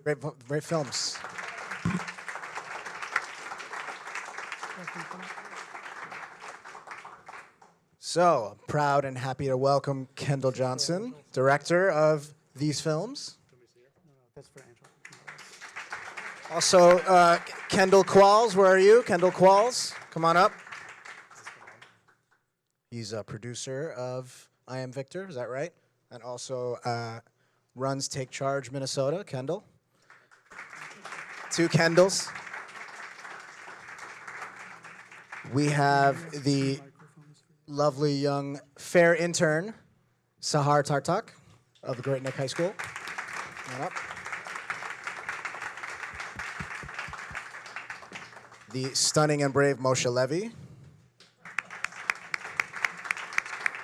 Great films. So, I'm proud and happy to welcome Kendall Johnson, director of these films. That's for Angel. Also, Kendall Qualls, where are you? Kendall Qualls, come on up. He's a producer of I Am Victor, is that right? And also runs Take Charge Minnesota. Kendall. Two Kendalls. We have the lovely young fair intern, Sahar Tartak of the Great Neck High School. Come on up. The stunning and brave Moshe Levy.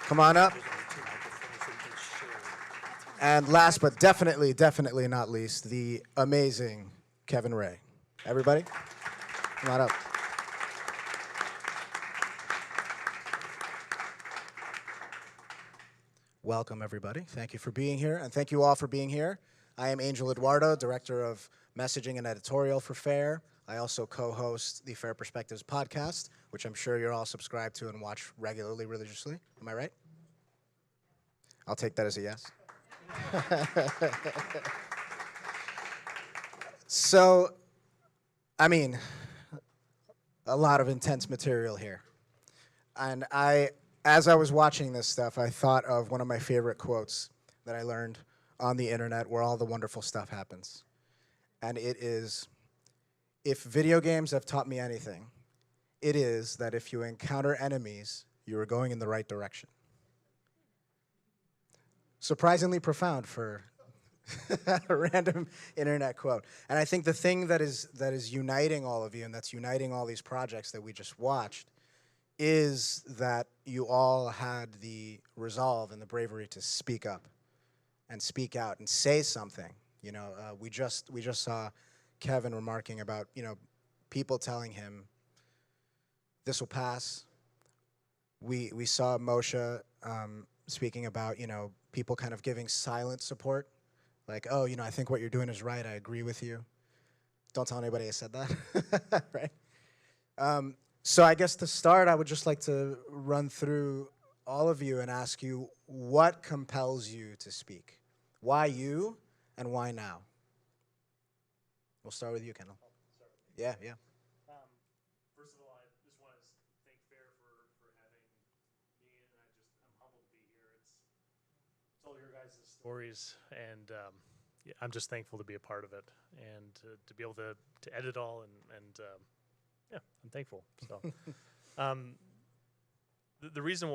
Come on up. And last but definitely not least, the amazing Kevin Ray. Everybody, come on up. Welcome, everybody. Thank you for being here, and thank you all for being here. I am Angel Eduardo, Director of Messaging and Editorial for FAIR. I also co-host the Fair Perspectives podcast, which I'm sure you're all subscribed to and watch regularly, religiously. Am I right? I'll take that as a yes. So, I mean, a lot of intense material here. And as I was watching this stuff, I thought of one of my favorite quotes that I learned on the internet where all the wonderful stuff happens. And it is, if video games have taught me anything, it is that if you encounter enemies, you are going in the right direction. Surprisingly profound for a random internet quote. And I think the thing that is uniting all of you and that's uniting all these projects that we just watched is that you all had the resolve and the bravery to speak up and speak out and say something. You know, we just saw Kevin remarking about, you know, people telling him this will pass. We saw Moshe speaking about, you know, people kind of giving silent support, like, oh, you know, I think what you're doing is right. I agree with you. Don't tell anybody I said that, right? So I guess to start, I would just like to run through all of you and ask you what compels you to speak. Why you and why now? We'll start with you, Kendall. Yeah. First of all, I just want to thank FAIR for having me, and I'm humbled to be here. It's all your guys' stories, and yeah, I'm just thankful to be a part of it and to be able to edit all and yeah, I'm thankful. So, the reason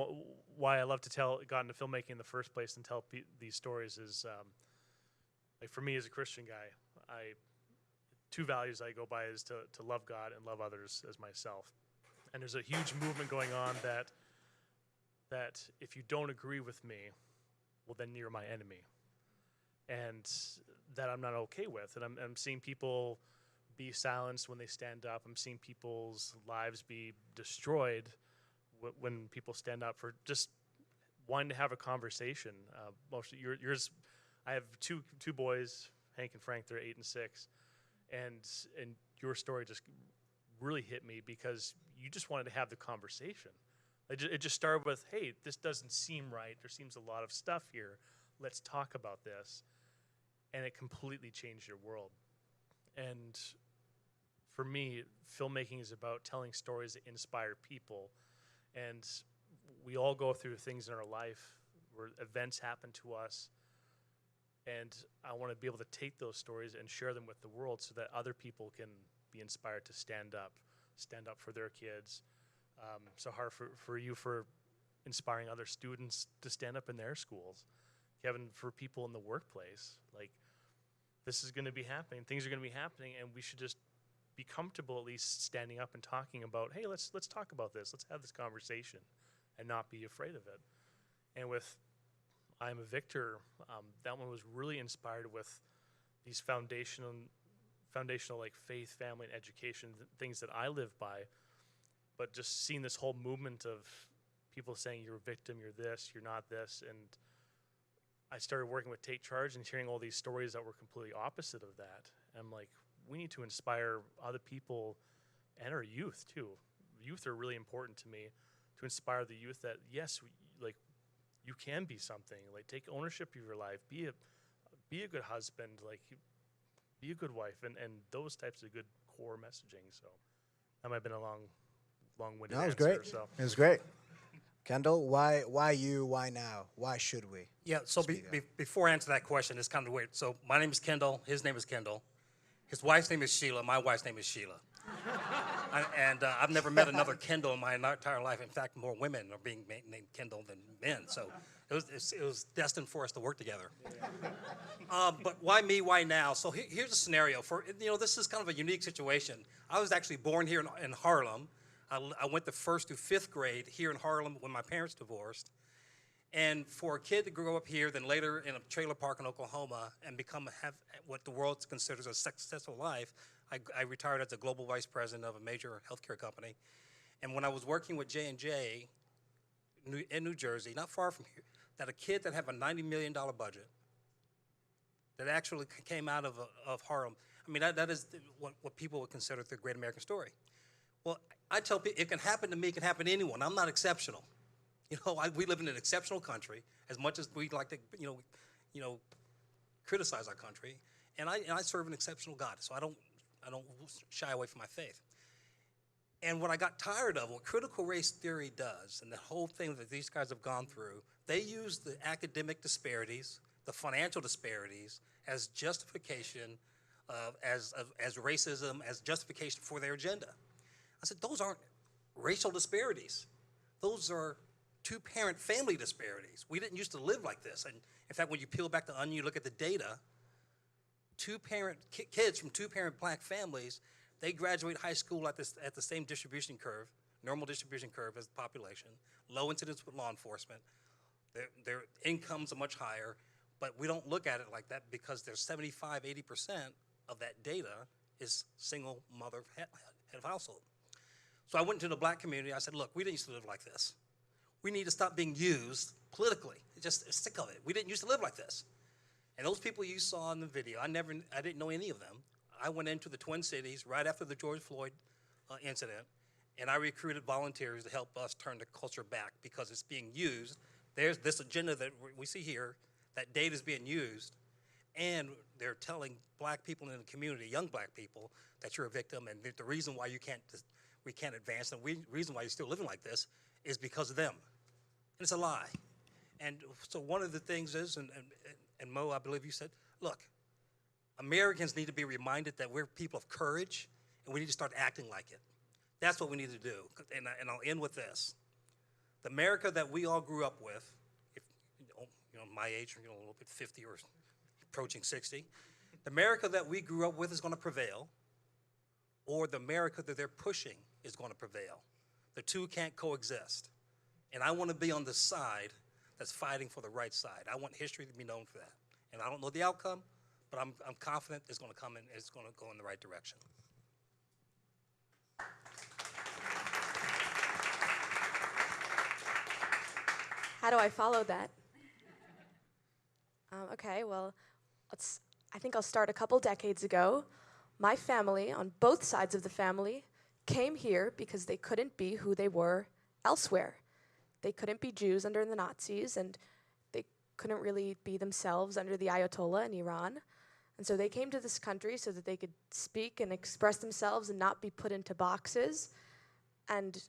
why I love to got into filmmaking in the first place and tell these stories is, like for me as a Christian guy, two values I go by is to love God and love others as myself. And there's a huge movement going on that if you don't agree with me, well, then you're my enemy. And that I'm not okay with. And I'm seeing people be silenced when they stand up. I'm seeing people's lives be destroyed when people stand up for just wanting to have a conversation. Most of yours, I have two boys, Hank and Frank. They're 8 and 6, and your story just really hit me because you just wanted to have the conversation. It just started with, hey, this doesn't seem right. There seems a lot of stuff here. Let's talk about this. And it completely changed your world. And for me, filmmaking is about telling stories that inspire people. And we all go through things in our life where events happen to us. And I want to be able to take those stories and share them with the world so that other people can be inspired to stand up for their kids. Sahar, for you, for inspiring other students to stand up in their schools. Kevin, for people in the workplace. Like, this is going to be happening. Things are going to be happening, and we should just be comfortable at least standing up and talking about, hey, let's talk about this. Let's have this conversation and not be afraid of it. And with I Am a Victor, that one was really inspired with these foundational like faith, family, and education, things that I live by. But just seeing this whole movement of people saying you're a victim, you're this, you're not this, and I started working with Take Charge and hearing all these stories that were completely opposite of that. I'm like, we need to inspire other people and our youth too. Youth are really important to me, to inspire the youth that yes, like you can be something. Like take ownership of your life. Be a good husband. Like be a good wife, and those types of good core messaging. So that might have been a long-winded That was answer. great. So It was great. Kendall, why you? Why now? Why should we? Yeah, so Speak up. before I answer that question, it's kind of weird. So my name is Kendall, his name is Kendall. His wife's name is Sheila, my wife's name is Sheila. I've never met another Kendall in my entire life. In fact, more women are being named Kendall than men. So it was destined for us to work together. But why me, why now? So here's a scenario. This is kind of a unique situation. I was actually born here in Harlem. I went to 1st through 5th grade here in Harlem when my parents divorced. And for a kid to grow up here, then later in a trailer park in Oklahoma and have what the world considers a successful life, I retired as a global vice president of a major healthcare company. And when I was working with J&J in New Jersey, not far from here, that a kid that had a $90 million budget that actually came out of Harlem, I mean, that is what people would consider the great American story. Well, I tell people, it can happen to me, it can happen to anyone. I'm not exceptional. We live in an exceptional country, as much as we like to, criticize our country. And I serve an exceptional God, so I don't shy away from my faith. And what I got tired of, what critical race theory does, and the whole thing that these guys have gone through, they use the academic disparities, the financial disparities, as justification, as racism, as justification for their agenda. I said, those aren't racial disparities. Those are two-parent family disparities. We didn't used to live like this. And in fact, when you peel back the onion, you look at the data, kids from two-parent black families, they graduate high school at the same distribution curve, normal distribution curve as the population, low incidence with law enforcement. Their incomes are much higher, but we don't look at it like that because there's 75, 80% of that data is single mother head of household. So I went to the black community. I said, look, we didn't used to live like this. We need to stop being used politically. Just sick of it. We didn't used to live like this. And those people you saw in the video, I didn't know any of them. I went into the Twin Cities right after the George Floyd incident, and I recruited volunteers to help us turn the culture back because it's being used. There's this agenda that we see here, that data is being used, and they're telling black people in the community, young black people, that you're a victim, and the reason why we can't advance, and the reason why you're still living like this is because of them. And it's a lie. And so one of the things is, and Mo, I believe you said, look, Americans need to be reminded that we're people of courage, and we need to start acting like it. That's what we need to do. And I'll end with this. The America that we all grew up with, if my age, a little bit 50 or approaching 60, the America that we grew up with is going to prevail, or the America that they're pushing is going to prevail. The two can't coexist. And I want to be on the side that's fighting for the right side. I want history to be known for that. And I don't know the outcome, but I'm confident it's going to come in, it's going to go in the right direction. How do I follow that? Okay, well, I think I'll start a couple decades ago. My family, on both sides of the family, came here because they couldn't be who they were elsewhere. They couldn't be Jews under the Nazis, and they couldn't really be themselves under the Ayatollah in Iran. And so they came to this country so that they could speak and express themselves and not be put into boxes. And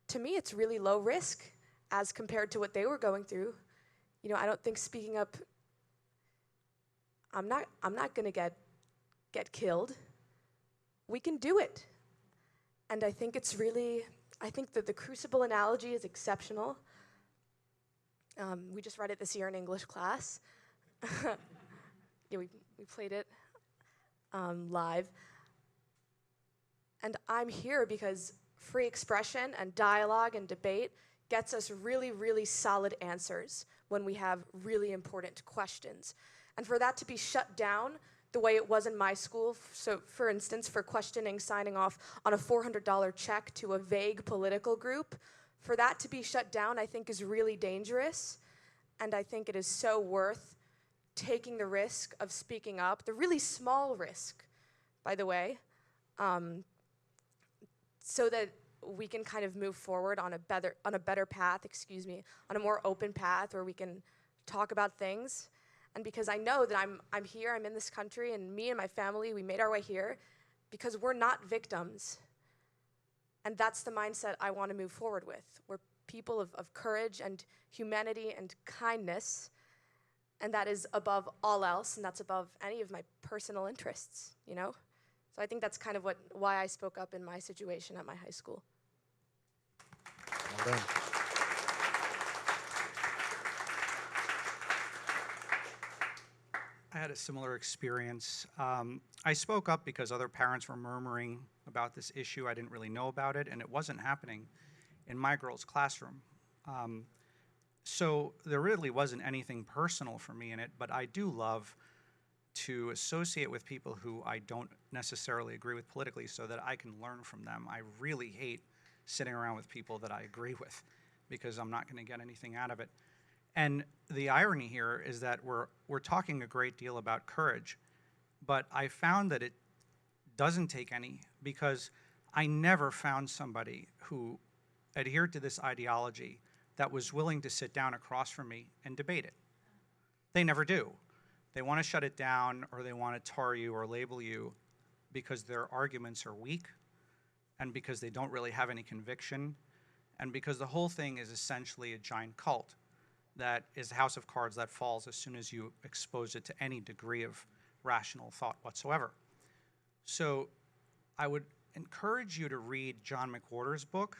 to me, it's really low risk as compared to what they were going through. I don't think speaking up, I'm not gonna get killed. We can do it. And I think I think that the crucible analogy is exceptional. We just read it this year in English class. Yeah, we played it live. And I'm here because free expression and dialogue and debate gets us really, really solid answers when we have really important questions. And for that to be shut down the way it was in my school, so for instance, for questioning signing off on a $400 check to a vague political group, for that to be shut down, I think is really dangerous. And I think it is so worth taking the risk of speaking up, the really small risk, by the way, so that we can kind of move forward on a better path, on a more open path where we can talk about things. And because I know that I'm here, I'm in this country, and me and my family, we made our way here because we're not victims. And that's the mindset I want to move forward with. We're people of courage and humanity and kindness, and that is above all else, and that's above any of my personal interests, you know? So I think that's kind of why I spoke up in my situation at my high school. Well done. I had a similar experience. I spoke up because other parents were murmuring about this issue. I didn't really know about it, and it wasn't happening in my girl's classroom. So there really wasn't anything personal for me in it, but I do love to associate with people who I don't necessarily agree with politically so that I can learn from them. I really hate sitting around with people that I agree with because I'm not going to get anything out of it. And the irony here is that we're talking a great deal about courage, but I found that it doesn't take any, because I never found somebody who adhered to this ideology that was willing to sit down across from me and debate it. They never do. They want to shut it down, or they want to tar you or label you because their arguments are weak, and because they don't really have any conviction, and because the whole thing is essentially a giant cult that is a house of cards that falls as soon as you expose it to any degree of rational thought whatsoever. So I would encourage you to read John McWhorter's book,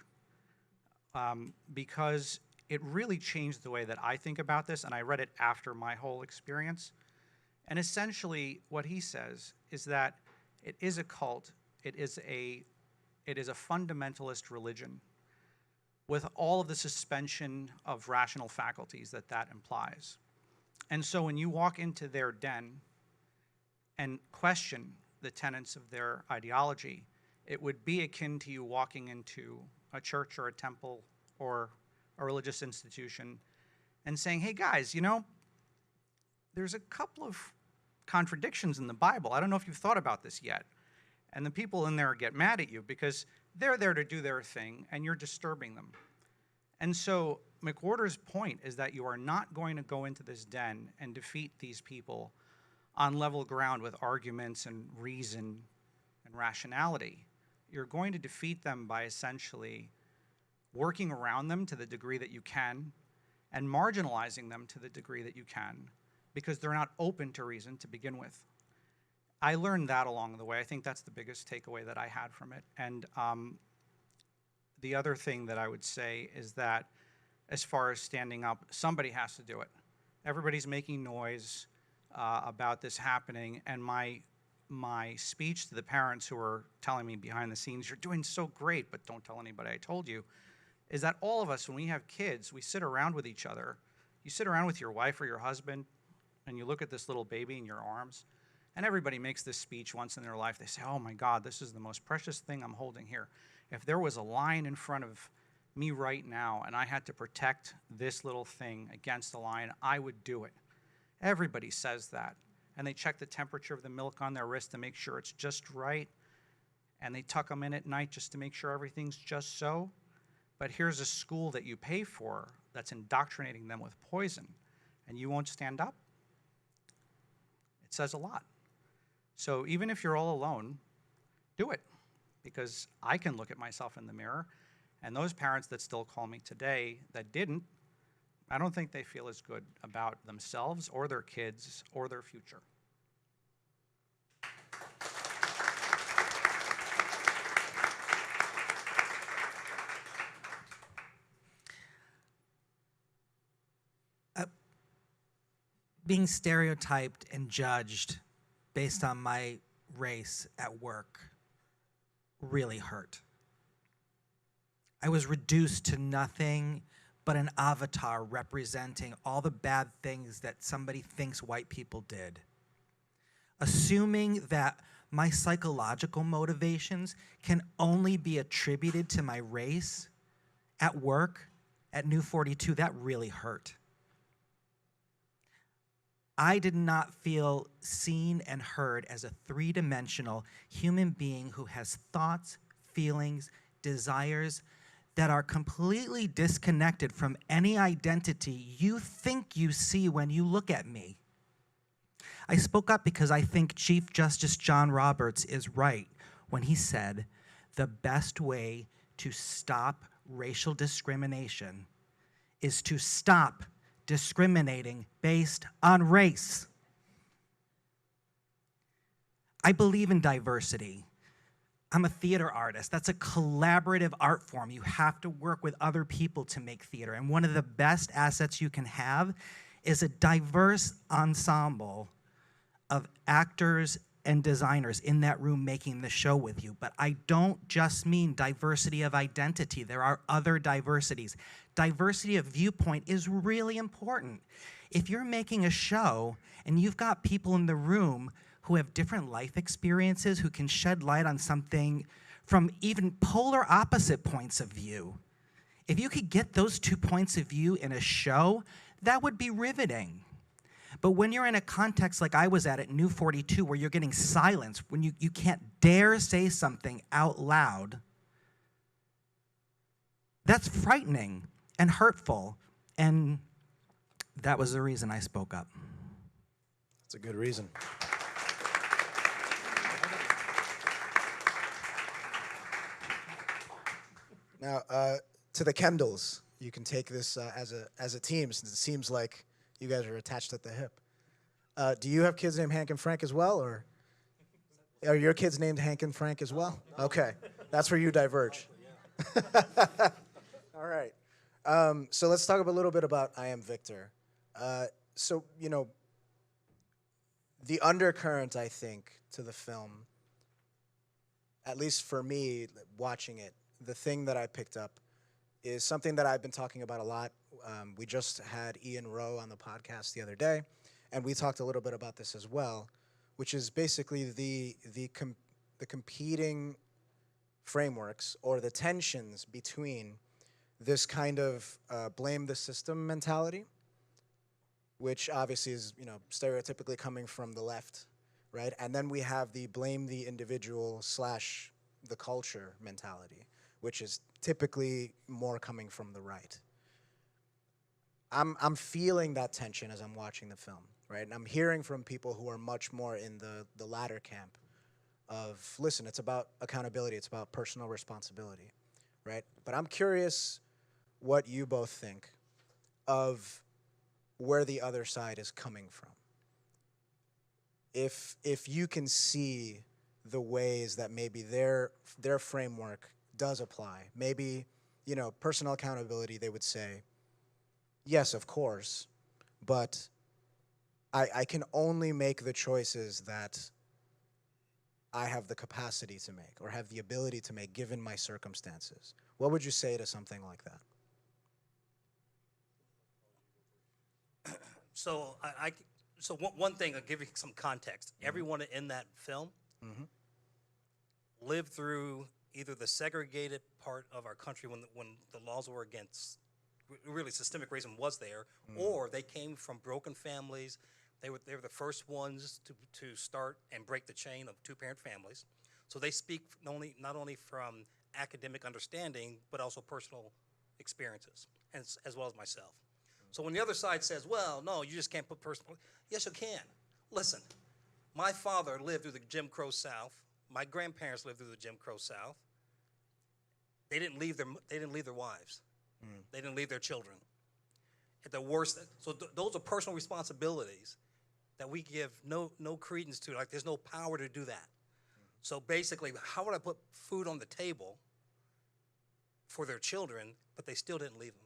because it really changed the way that I think about this, and I read it after my whole experience. And essentially what he says is that it is a cult, it is a fundamentalist religion with all of the suspension of rational faculties that implies. And so when you walk into their den and question the tenets of their ideology, it would be akin to you walking into a church or a temple or a religious institution and saying, hey guys, you know, there's a couple of contradictions in the Bible. I don't know if you've thought about this yet. And the people in there get mad at you because they're there to do their thing and you're disturbing them. And so McWhorter's point is that you are not going to go into this den and defeat these people on level ground with arguments and reason and rationality. You're going to defeat them by essentially working around them to the degree that you can and marginalizing them to the degree that you can, because they're not open to reason to begin with. I learned that along the way. I think that's the biggest takeaway that I had from it. And the other thing that I would say is that as far as standing up, somebody has to do it. Everybody's making noise about this happening, and my speech to the parents who are telling me behind the scenes, you're doing so great, but don't tell anybody I told you, is that all of us, when we have kids, we sit around with each other. You sit around with your wife or your husband, and you look at this little baby in your arms, and everybody makes this speech once in their life. They say, oh my God, this is the most precious thing I'm holding here. If there was a lion in front of me right now and I had to protect this little thing against the lion, I would do it. Everybody says that. And they check the temperature of the milk on their wrist to make sure it's just right. And they tuck them in at night just to make sure everything's just so. But here's a school that you pay for that's indoctrinating them with poison, and you won't stand up? It says a lot. So even if you're all alone, do it. Because I can look at myself in the mirror, and those parents that still call me today that didn't, I don't think they feel as good about themselves or their kids or their future. Being stereotyped and judged based on my race at work really hurt. I was reduced to nothing but an avatar representing all the bad things that somebody thinks white people did. Assuming that my psychological motivations can only be attributed to my race at work at New 42, that really hurt. I did not feel seen and heard as a three-dimensional human being who has thoughts, feelings, desires that are completely disconnected from any identity you think you see when you look at me. I spoke up because I think Chief Justice John Roberts is right when he said the best way to stop racial discrimination is to stop discriminating based on race. I believe in diversity. I'm a theater artist. That's a collaborative art form. You have to work with other people to make theater. And one of the best assets you can have is a diverse ensemble of actors and designers in that room making the show with you. But I don't just mean diversity of identity. There are other diversities. Diversity of viewpoint is really important. If you're making a show and you've got people in the room who have different life experiences, who can shed light on something from even polar opposite points of view, if you could get those 2 points of view in a show, that would be riveting. But when you're in a context like I was at New 42, where you're getting silence, when you can't dare say something out loud, that's frightening and hurtful. And that was the reason I spoke up. That's a good reason. Now, to the Kendalls, you can take this as a team, since it seems like you guys are attached at the hip. Do you have kids named Hank and Frank as well, or are your kids named Hank and Frank as well? No. Okay, that's where you diverge. All right. So let's talk a little bit about I Am Victor. So, you know, the undercurrent, I think, to the film, at least for me, watching it, the thing that I picked up is something that I've been talking about a lot. We just had Ian Rowe on the podcast the other day, and we talked a little bit about this as well, which is basically the competing frameworks or the tensions between this kind of blame the system mentality, which obviously is, you know, stereotypically coming from the left, right? And then we have the blame the individual / the culture mentality, which is typically more coming from the right. I'm feeling that tension as I'm watching the film, right? And I'm hearing from people who are much more in the latter camp of, listen, it's about accountability, it's about personal responsibility, right? But I'm curious what you both think of where the other side is coming from. If you can see the ways that maybe their framework does apply, maybe, you know, personal accountability, they would say, yes, of course, but I can only make the choices that I have the capacity to make or have the ability to make given my circumstances. What would you say to something like that? So one thing, I'll give you some context. Everyone in that film lived through either the segregated part of our country when the laws were against, really systemic racism was there, or they came from broken families. They were the first ones to start and break the chain of two-parent families. So they speak not only from academic understanding, but also personal experiences, as well as myself. So when the other side says, well, no, you just can't put personal, yes, you can. Listen, my father lived through the Jim Crow South. My grandparents lived through the Jim Crow South. They didn't leave their wives. They didn't leave their children. At the worst, so those are personal responsibilities that we give no credence to. Like, there's no power to do that. So basically, how would I put food on the table for their children, but they still didn't leave them?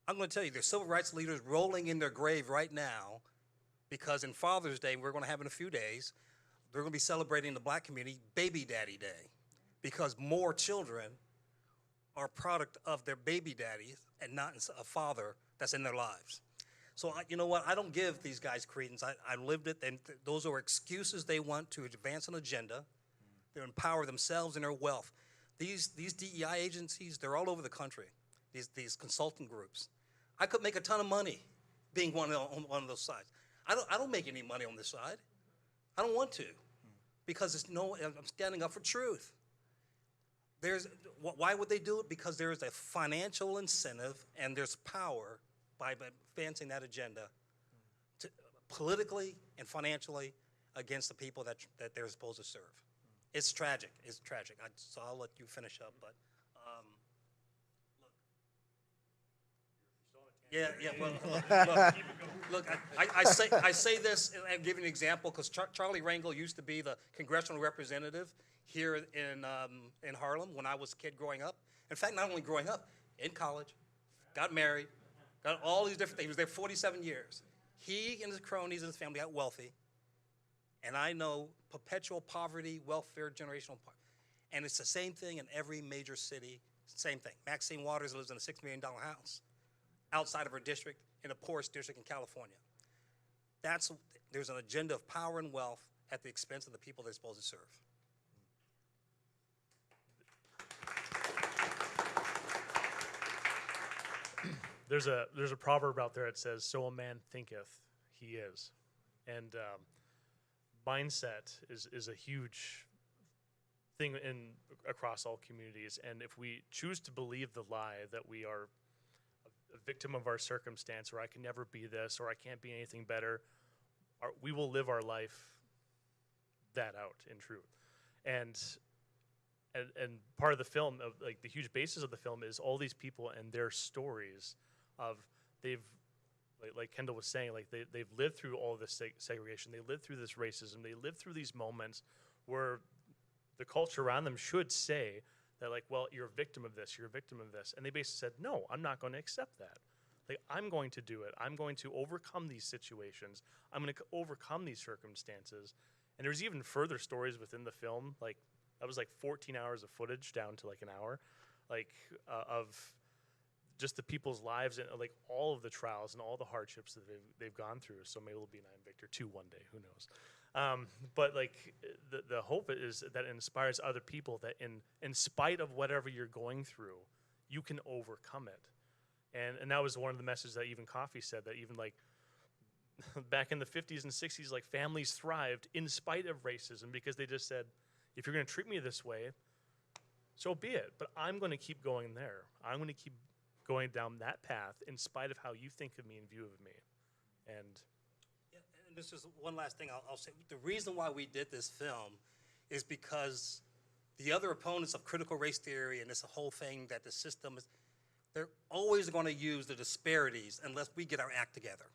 I'm going to tell you, there's civil rights leaders rolling in their grave right now because in Father's Day, we're going to have in a few days, they're going to be celebrating in the black community Baby Daddy Day because more children are a product of their baby daddies and not a father that's in their lives. So, you know what? I don't give these guys credence. I lived it, and those are excuses they want to advance an agenda. They empower themselves and their wealth. These DEI agencies, they're all over the country, these consulting groups. I could make a ton of money being on one of those sides. I don't make any money on this side. I don't want to, because I'm standing up for truth. Why would they do it? Because there is a financial incentive and there's power by advancing that agenda politically and financially against the people that they're supposed to serve. It's tragic. It's tragic. So I'll let you finish up, but look, I say this and give you an example because Charlie Rangel used to be the congressional representative here in Harlem when I was a kid growing up. In fact, not only growing up, in college, got married, got all these different things. He was there 47 years. He and his cronies and his family got wealthy, and I know perpetual poverty, welfare, generational poverty. And it's the same thing in every major city, same thing. Maxine Waters lives in a $6 million house outside of her district in a poorest district in California. There's an agenda of power and wealth at the expense of the people they're supposed to serve. There's a proverb out there that says, "So a man thinketh, he is," and mindset is a huge thing across all communities. And if we choose to believe the lie that we are a victim of our circumstance, or I can never be this, or I can't be anything better, we will live our life that out in truth. And part of the film, of like the huge basis of the film, is all these people and their stories of like Kendall was saying, like they've lived through all this segregation, they lived through this racism, they lived through these moments where the culture around them should say that, like, well, you're a victim of this, you're a victim of this. And they basically said, no, I'm not going to accept that. Like, I'm going to do it. I'm going to overcome these situations. I'm going to overcome these circumstances. And there's even further stories within the film. Like, that was like 14 hours of footage down to like an hour, like of just the people's lives and like all of the trials and all the hardships that they've gone through. So maybe we'll be an I Am Victor 2 one day, who knows? But like the hope is that it inspires other people that in spite of whatever you're going through, you can overcome it. And that was one of the messages that even Coffee said, that even like back in the 50s and 60s, like families thrived in spite of racism because they just said, if you're going to treat me this way, so be it. But I'm going to keep going there. I'm going to keep going down that path in spite of how you think of me and view of me. And and this is one last thing I'll say. The reason why we did this film is because the other opponents of critical race theory and this whole thing that the system is, they're always going to use the disparities unless we get our act together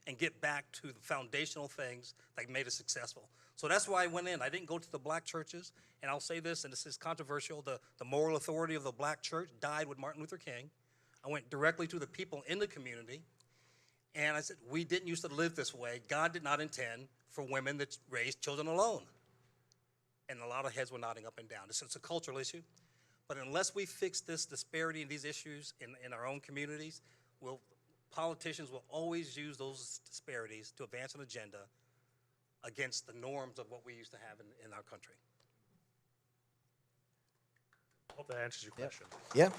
and get back to the foundational things that made us successful. So that's why I went in. I didn't go to the black churches, and I'll say this, and this is controversial, the moral authority of the black church died with Martin Luther King. I went directly to the people in the community, and I said, we didn't used to live this way. God did not intend for women that raised children alone. And a lot of heads were nodding up and down. It's a cultural issue. But unless we fix this disparity in these issues in our own communities, politicians will always use those disparities to advance an agenda against the norms of what we used to have in our country. hope that answers your question. Yeah.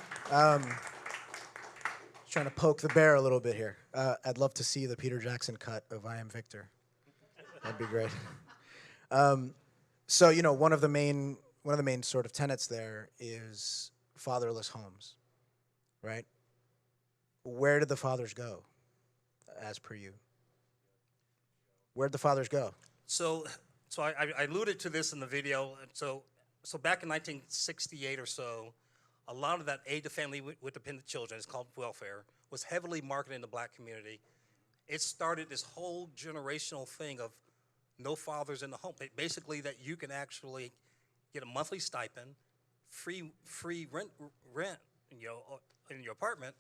Trying to poke the bear a little bit here. I'd love to see the Peter Jackson cut of I Am Victor. That'd be great. So, you know, one of the main sort of tenets there is fatherless homes, right? Where did the fathers go, as per you? Where'd the fathers go? So I alluded to this in the video. So back in 1968 or so, a lot of that aid to family with dependent children, it's called welfare, was heavily marketed in the black community. It started this whole generational thing of no fathers in the home. Basically, that you can actually get a monthly stipend, free rent in your apartment,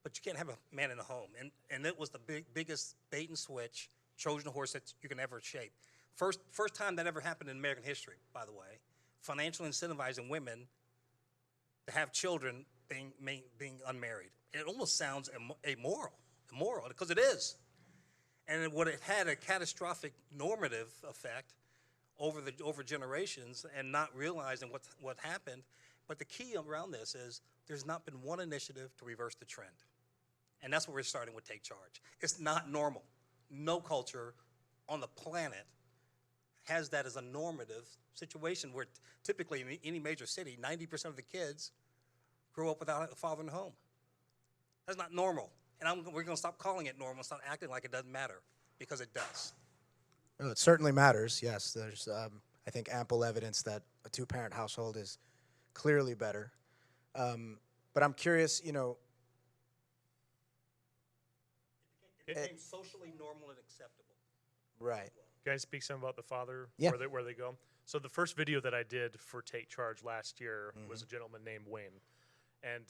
but you can't have a man in the home. And it was the biggest bait and switch Trojan horse that you can ever shape. First time that ever happened in American history, by the way. Financially incentivizing women to have children being unmarried. It almost sounds immoral, because it is. And what it had a catastrophic normative effect over generations, and not realizing what happened. But the key around this is there's not been one initiative to reverse the trend. And that's what we're starting with Take Charge. It's not normal no culture on the planet has that as a normative situation where typically in any major city, 90% of the kids grow up without a father in the home. That's not normal. And we're going to stop calling it normal, stop acting like it doesn't matter, because it does. Well, it certainly matters, yes. There's, I think, ample evidence that a two-parent household is clearly better. But I'm curious, It became socially normal and acceptable. right. Can I speak some about the father, Yeah. where they go? So the first video that I did for Take Charge last year was a gentleman named Wayne. And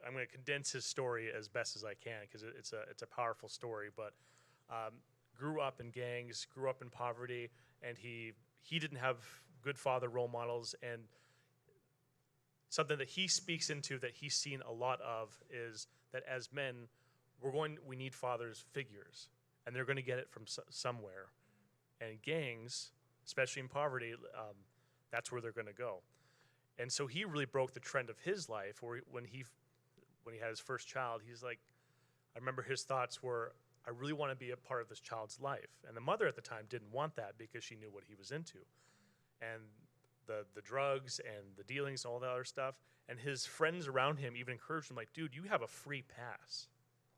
I'm going to condense his story as best as I can because it's a powerful story. But grew up in gangs, grew up in poverty, and he didn't have good father role models. And something that he speaks into that he's seen a lot of is that as men, we need fathers figures, and they're going to get it from somewhere. And gangs, especially in poverty, that's where they're going to go. And so he really broke the trend of his life, where when he had his first child, he's like, I remember his thoughts were, I really want to be a part of this child's life. And the mother at the time didn't want that because she knew what he was into. And the drugs and the dealings and all that other stuff. And his friends around him even encouraged him, like, dude, you have a free pass.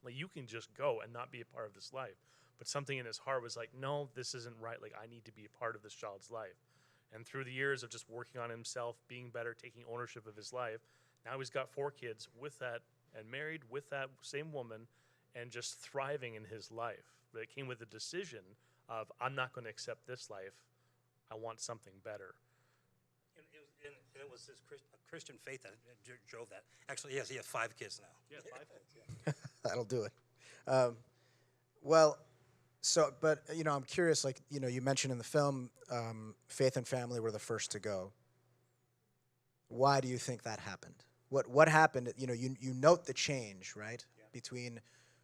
Like, you can just go and not be a part of this life. But something in his heart was like, no, this isn't right. Like, I need to be a part of this child's life. And through the years of just working on himself, being better, taking ownership of his life, now he's got 4 kids with that and married with that same woman and just thriving in his life. But it came with a decision of, I'm not going to accept this life. I want something better. And it was his Christian faith that drove that. Actually, yes, he has 5 kids now. Yeah, 5 kids, yeah. That'll do it. But I'm curious, like, you mentioned in the film, faith and family were the first to go. Why do you think that happened? What happened? You note the change, right? Yeah. Between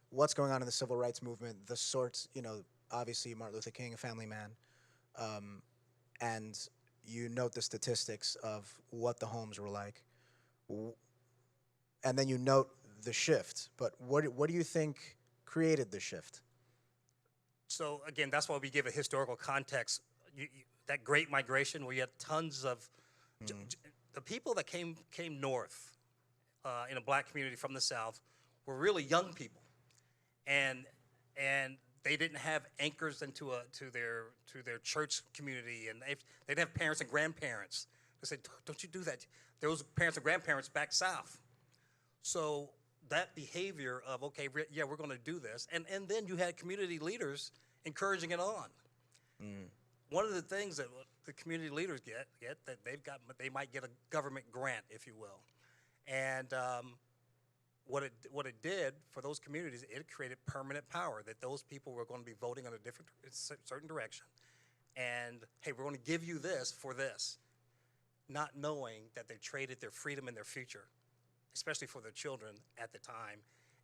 what's going on in the civil rights movement, the sorts, obviously Martin Luther King, a family man, and you note the statistics of what the homes were like, and then you note the shift. But what do you think created the shift? So again, that's why we give a historical context. That Great Migration, where you had tons of the people that came north in a black community from the South were really young people, and they didn't have anchors into to their church community, and they'd have parents and grandparents. They said, "Don't you do that?" Those parents and grandparents back south. So that behavior of, okay, yeah, we're going to do this. And then you had community leaders encouraging it on. One of the things that the community leaders get that they might get a government grant, if you will. And what it did for those communities, it created permanent power, that those people were going to be voting on a certain direction. And, hey, we're going to give you this for this, not knowing that they traded their freedom and their future, especially for their children at the time,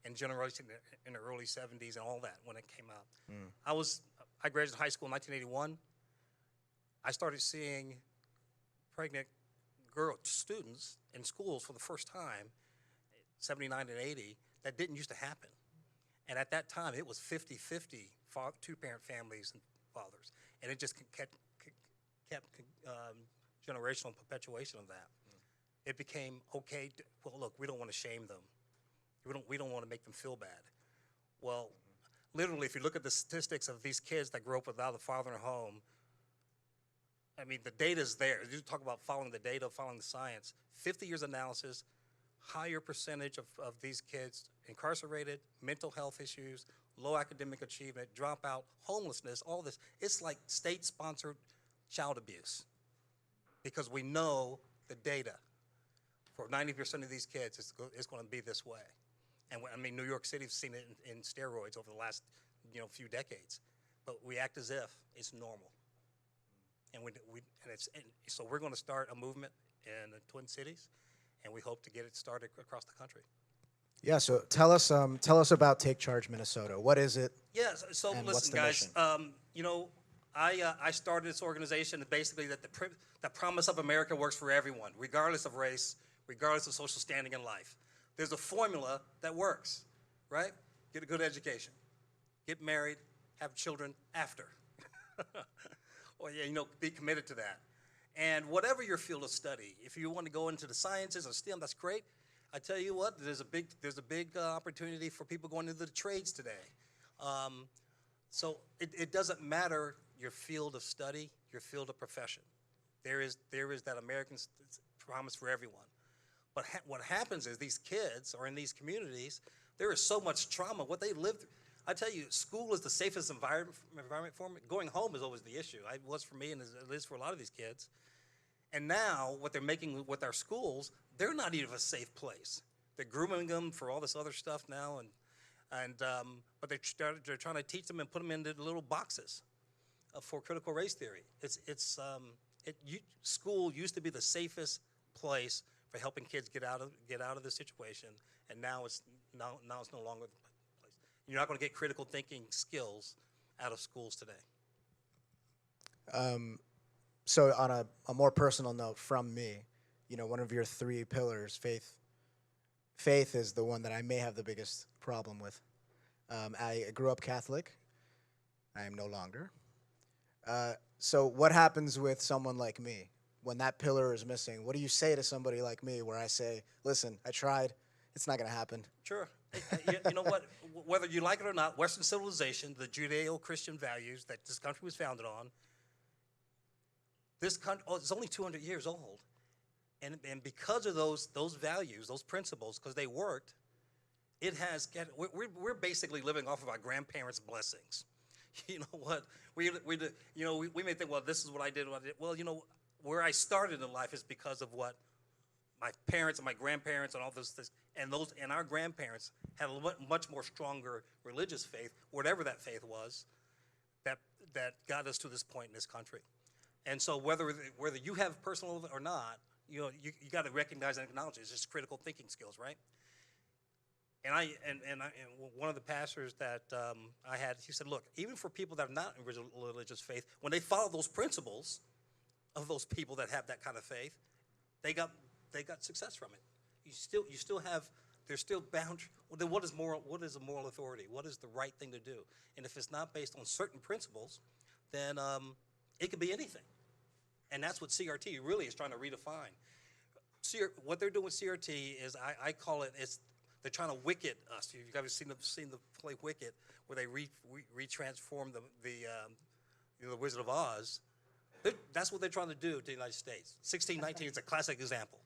and generation in the early 70s and all that when it came out. I graduated high school in 1981. I started seeing pregnant students in schools for the first time, 79 and 80, that didn't used to happen. And at that time, it was 50-50 two-parent families and fathers. And it just kept generational perpetuation of that. It became, okay, well, look, we don't want to shame them. We don't want to make them feel bad. Well, literally, if you look at the statistics of these kids that grew up without a father in a home, I mean, the data's there. You talk about following the data, following the science. 50 years analysis, higher percentage of these kids incarcerated, mental health issues, low academic achievement, dropout, homelessness, all this. It's like state-sponsored child abuse, because we know the data. For 90% of these kids, it's going to be this way. And I mean, New York City's seen it in steroids over the last few decades. But we act as if it's normal. And so we're going to start a movement in the Twin Cities, and we hope to get it started across the country. Yeah, so tell us about Take Charge Minnesota. What is it? Yeah, so and listen, what's the guys. mission? I started this organization basically that the promise of America works for everyone, regardless of race, regardless of social standing in life. There's a formula that works, right? Get a good education, get married, have children after. Or, yeah, you know, be committed to that. And whatever your field of study, if you want to go into the sciences or STEM, that's great. I tell you what, there's a big opportunity for people going into the trades today. So it doesn't matter your field of study, your field of profession. There is that American promise for everyone. But what happens is these kids or in these communities, there is so much trauma. What they live through. I tell you, school is the safest environment for them. Going home is always the issue. It was for me, and it is for a lot of these kids. And now, what they're making with our schools, they're not even a safe place. They're grooming them for all this other stuff now, but they're trying to teach them and put them into little boxes for critical race theory. School used to be the safest place for helping kids get out of this situation, and now it's no longer the place. You're not going to get critical thinking skills out of schools today. So on a more personal note from me, you know, one of your 3 pillars, faith is the one that I may have the biggest problem with. I grew up Catholic. I am no longer. So what happens with someone like me when that pillar is missing? What do you say to somebody like me where I say, listen, I tried, it's not going to happen? Sure. You know what? Whether you like it or not, Western civilization, the Judeo-Christian values that this country was founded on, this country, it's only 200 years old. And because of those values, those principles, because they worked, we're basically living off of our grandparents' blessings. You know what? We may think, well, this is what I did. Well, you know, where I started in life is because of what my parents and my grandparents and all those things, and our grandparents had a much more stronger religious faith, whatever that faith was, that got us to this point in this country. And so whether you have personal or not, you know, you got to recognize and acknowledge it. It's just critical thinking skills, right? And one of the pastors that I had, he said, look, even for people that are not in religious faith, when they follow those principles of those people that have that kind of faith, they got success from it. You still have, there's still boundary. Well, then what is a moral authority? What is the right thing to do? And if it's not based on certain principles, then it could be anything. And that's what CRT really is trying to redefine. What they're doing with CRT is, I call it, they're trying to wicket us. You've guys seen the play Wicket, where they retransform the Wizard of Oz. That's what they're trying to do to the United States. 1619 is a classic example.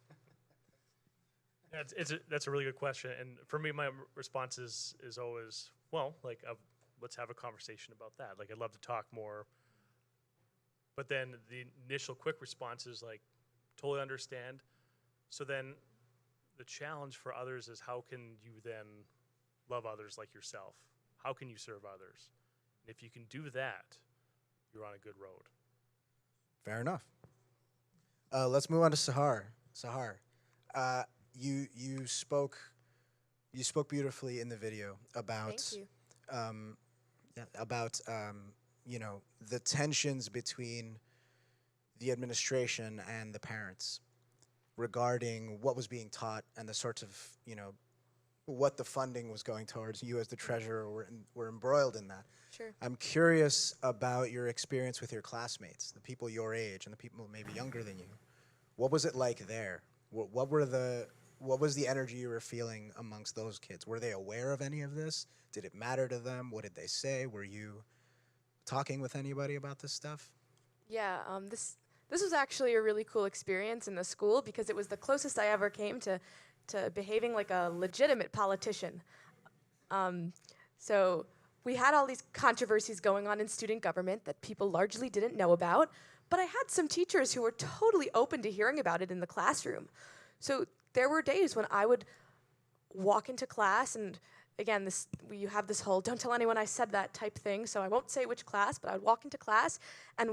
That's a really good question. And for me, my response is always, well, let's have a conversation about that. Like, I'd love to talk more. But then the initial quick response is like, totally understand. So then the challenge for others is, how can you then love others like yourself? How can you serve others? And if you can do that, you're on a good road. Fair enough. Let's move on to Sahar. Sahar, you spoke beautifully in the video about Thank you. you know, the tensions between the administration and the parents regarding what was being taught and the sorts of, you know, what the funding was going towards. You as the treasurer were embroiled in that. Sure. I'm curious about your experience with your classmates, the people your age and the people maybe younger than you. What was it like there? What was the energy you were feeling amongst those kids? Were they aware of any of this? Did it matter to them? What did they say? Were you talking with anybody about this stuff? Yeah, this was actually a really cool experience in the school because it was the closest I ever came to behaving like a legitimate politician. So we had all these controversies going on in student government that people largely didn't know about, but I had some teachers who were totally open to hearing about it in the classroom. So there were days when I would walk into class, and again, you have this whole "don't tell anyone I said that" type thing, so I won't say which class, but I'd walk into class, and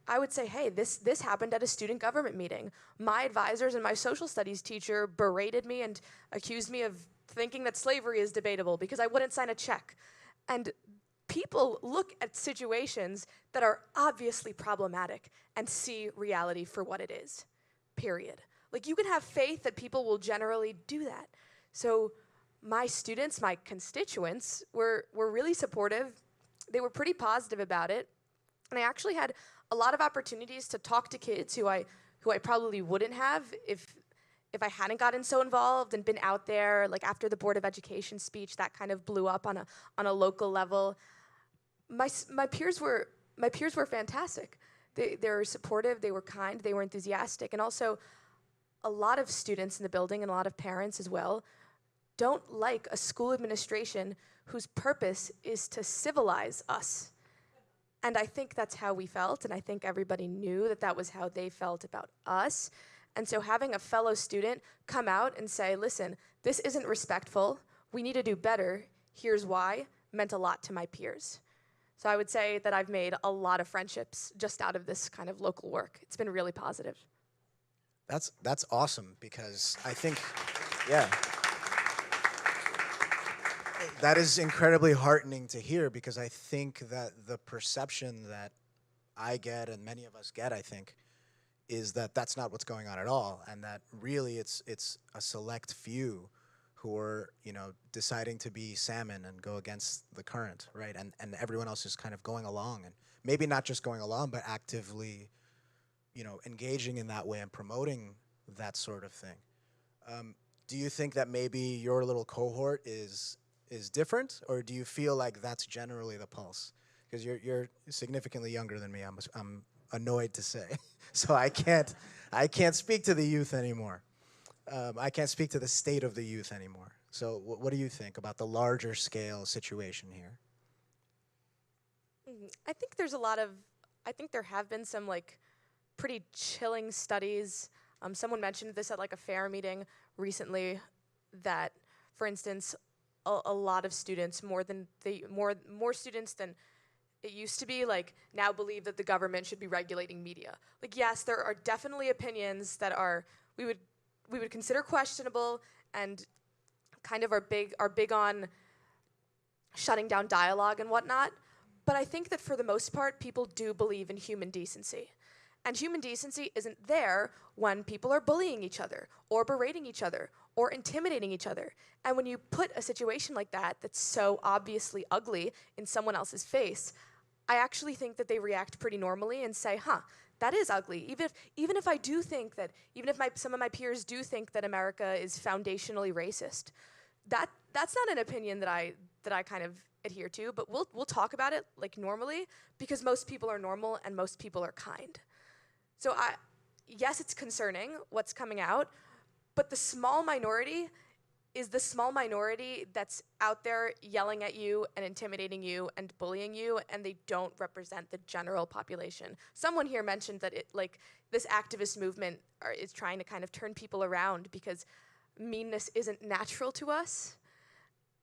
I would say, hey, this happened at a student government meeting. My advisors and my social studies teacher berated me and accused me of thinking that slavery is debatable because I wouldn't sign a check. And people look at situations that are obviously problematic and see reality for what it is, period. Like, you can have faith that people will generally do that. So my students, my constituents, were really supportive. they were pretty positive about it. And I actually had a lot of opportunities to talk to kids who I probably wouldn't have if I hadn't gotten so involved and been out there. Like after the Board of Education speech, that kind of blew up on a local level. My peers were fantastic. They were supportive, they were kind, they were enthusiastic, and also a lot of students in the building and a lot of parents as well don't like a school administration whose purpose is to civilize us. And I think that's how we felt, and I think everybody knew that that was how they felt about us. And so having a fellow student come out and say, listen, this isn't respectful, we need to do better, here's why, meant a lot to my peers. So I would say that I've made a lot of friendships just out of this kind of local work. It's been really positive. That's awesome, because I think, yeah, that is incredibly heartening to hear, because I think that the perception that I get and many of us get, I think, is that that's not what's going on at all, and that really it's a select few who are, deciding to be salmon and go against the current, right? And everyone else is kind of going along, and maybe not just going along, but actively, engaging in that way and promoting that sort of thing. Do you think that maybe your little cohort is different, or do you feel like that's generally the pulse? Because you're significantly younger than me. I'm annoyed to say, so I can't speak to the youth anymore. I can't speak to the state of the youth anymore. So what do you think about the larger scale situation here? I think there have been some pretty chilling studies. Someone mentioned this at a fair meeting recently, that, for instance, a lot of students, more students than it used to be, now believe that the government should be regulating media. Yes, there are definitely opinions that we would consider questionable and kind of are big on shutting down dialogue and whatnot. But I think that for the most part, people do believe in human decency. And human decency isn't there when people are bullying each other or berating each other or intimidating each other. And when you put a situation like that that's so obviously ugly in someone else's face, I actually think that they react pretty normally and say, that is ugly. Even if I do think that, some of my peers do think that America is foundationally racist, that's not an opinion that I kind of adhere to, but we'll talk about it normally, because most people are normal and most people are kind. So yes, it's concerning what's coming out, but the small minority is the small minority that's out there yelling at you and intimidating you and bullying you, and they don't represent the general population. Someone here mentioned that this activist movement is trying to kind of turn people around because meanness isn't natural to us,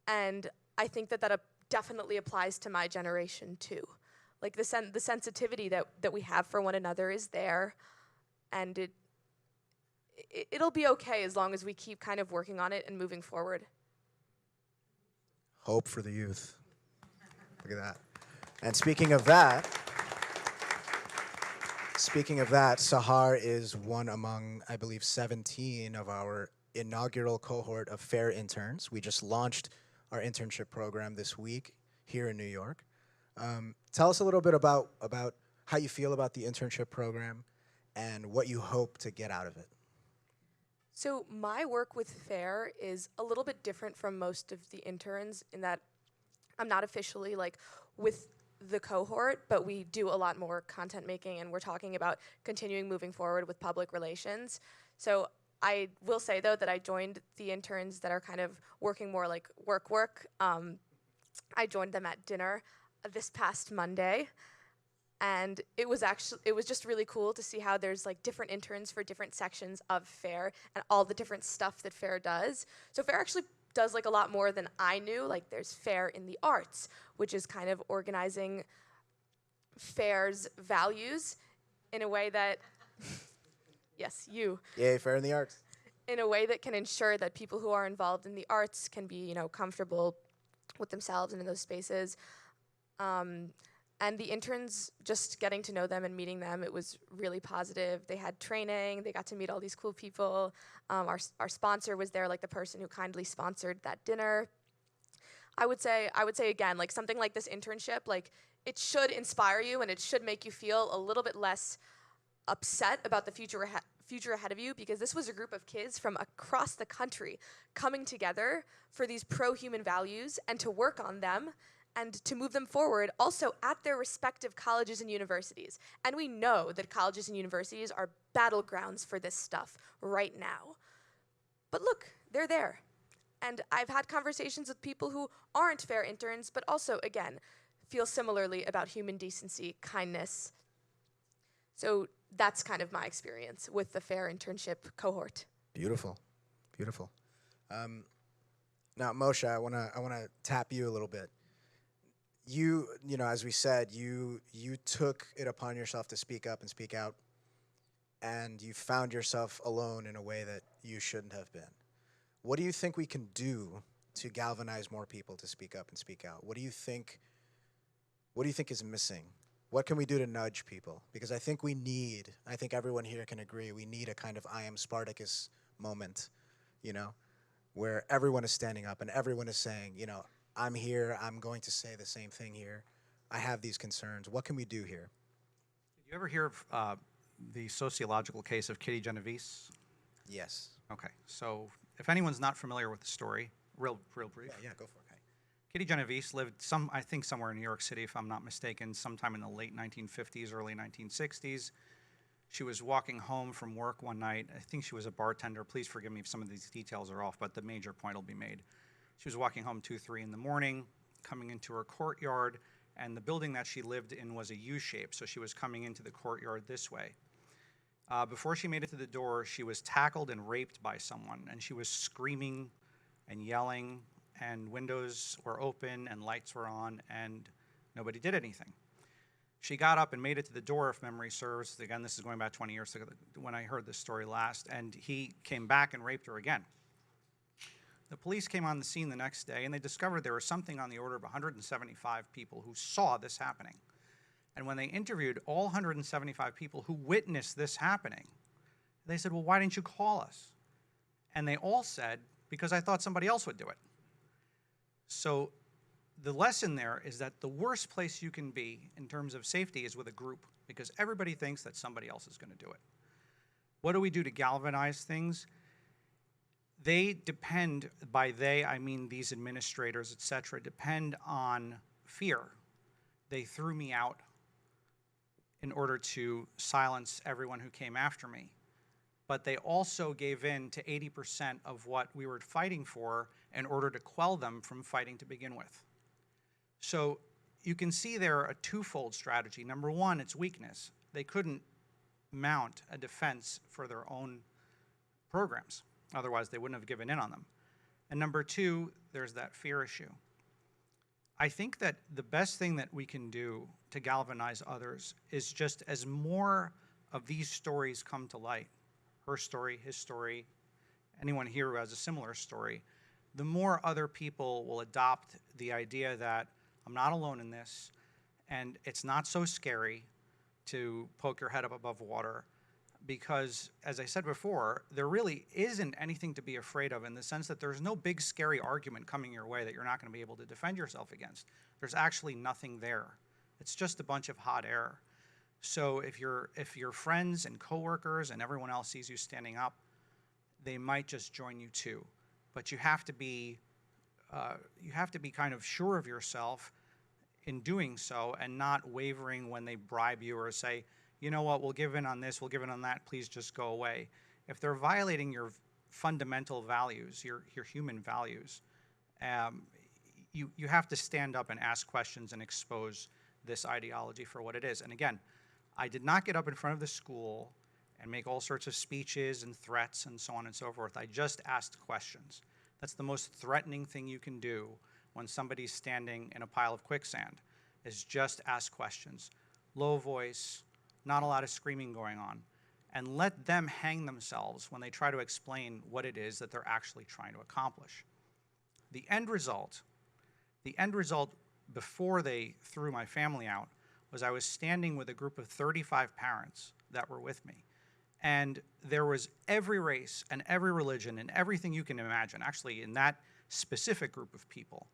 and I think that definitely applies to my generation too. The sensitivity that we have for one another is there, and it'll be okay as long as we keep kind of working on it and moving forward. Hope for the youth. Look at that. And speaking of that, Sahar is one among, I believe, 17 of our inaugural cohort of FAIR interns. We just launched our internship program this week here in New York. Tell us a little bit about how you feel about the internship program and what you hope to get out of it. So my work with FAIR is a little bit different from most of the interns in that I'm not officially with the cohort, but we do a lot more content making, and we're talking about continuing moving forward with public relations. So I will say, though, that I joined the interns that are kind of working more work. I joined them at dinner this past Monday, and it was just really cool to see how there's different interns for different sections of FAIR and all the different stuff that FAIR does. So FAIR actually does a lot more than I knew. There's FAIR in the arts, which is kind of organizing FAIR's values in a way that yes, you. Yay, FAIR in the arts. In a way that can ensure that people who are involved in the arts can be, comfortable with themselves and in those spaces. And the interns, just getting to know them and meeting them, it was really positive. They had training, they got to meet all these cool people. Our sponsor was there, the person who kindly sponsored that dinner. I would say again, like something like this internship, like it should inspire you and it should make you feel a little bit less upset about the future ahead of you, because this was a group of kids from across the country coming together for these pro-human values and to work on them and to move them forward also at their respective colleges and universities. And we know that colleges and universities are battlegrounds for this stuff right now. But look, they're there. And I've had conversations with people who aren't fair interns, but also, again, feel similarly about human decency, kindness. So that's kind of my experience with the fair internship cohort. Beautiful, beautiful. Now, Moshe, I wanna tap you a little bit. You know, as we said, you took it upon yourself to speak up and speak out, and you found yourself alone in a way that you shouldn't have been. What do you think we can do to galvanize more people to speak up and speak out? What do you think is missing? What can we do to nudge people? Because I think I think everyone here can agree, we need a kind of I am Spartacus moment, you know, where everyone is standing up and everyone is saying, you know, I'm here, I'm going to say the same thing here. I have these concerns. What can we do here? Did you ever hear of the sociological case of Kitty Genovese? Yes. Okay, so if anyone's not familiar with the story, real brief. Yeah, go for it. Okay. Kitty Genovese lived I think somewhere in New York City, if I'm not mistaken, sometime in the late 1950s, early 1960s. She was walking home from work one night. I think she was a bartender. Please forgive me if some of these details are off, but the major point will be made. She was walking home 2, 3 in the morning, coming into her courtyard, and the building that she lived in was a U-shape, so she was coming into the courtyard this way. Before she made it to the door, she was tackled and raped by someone, and she was screaming and yelling, and windows were open and lights were on, and nobody did anything. She got up and made it to the door, if memory serves. Again, this is going back 20 years ago when I heard this story last, and he came back and raped her again. The police came on the scene the next day, and they discovered there was something on the order of 175 people who saw this happening. And when they interviewed all 175 people who witnessed this happening, they said, well, why didn't you call us? And they all said, because I thought somebody else would do it. So the lesson there is that the worst place you can be in terms of safety is with a group, because everybody thinks that somebody else is going to do it. What do we do to galvanize things? They depend, by they I mean these administrators, et cetera, depend on fear. They threw me out in order to silence everyone who came after me. But they also gave in to 80% of what we were fighting for in order to quell them from fighting to begin with. So you can see there a twofold strategy. Number one, it's weakness. They couldn't mount a defense for their own programs. Otherwise, they wouldn't have given in on them. And number two, there's that fear issue. I think that the best thing that we can do to galvanize others is just as more of these stories come to light, her story, his story, anyone here who has a similar story, the more other people will adopt the idea that I'm not alone in this, and it's not so scary to poke your head up above water, because, as I said before, there really isn't anything to be afraid of in the sense that there's no big scary argument coming your way that you're not going to be able to defend yourself against. There's actually nothing there. It's just a bunch of hot air. So if your friends and coworkers and everyone else sees you standing up, they might just join you too. But you have to be kind of sure of yourself in doing so, and not wavering when they bribe you or say, you know what, we'll give in on this, we'll give in on that, please just go away. If they're violating your fundamental values, your human values, you have to stand up and ask questions and expose this ideology for what it is. And again, I did not get up in front of the school and make all sorts of speeches and threats and so on and so forth. I just asked questions. That's the most threatening thing you can do when somebody's standing in a pile of quicksand, is just ask questions. Low voice, not a lot of screaming going on, and let them hang themselves when they try to explain what it is that they're actually trying to accomplish. The end result before they threw my family out was I was standing with a group of 35 parents that were with me. And there was every race and every religion and everything you can imagine, actually, in that specific group of people.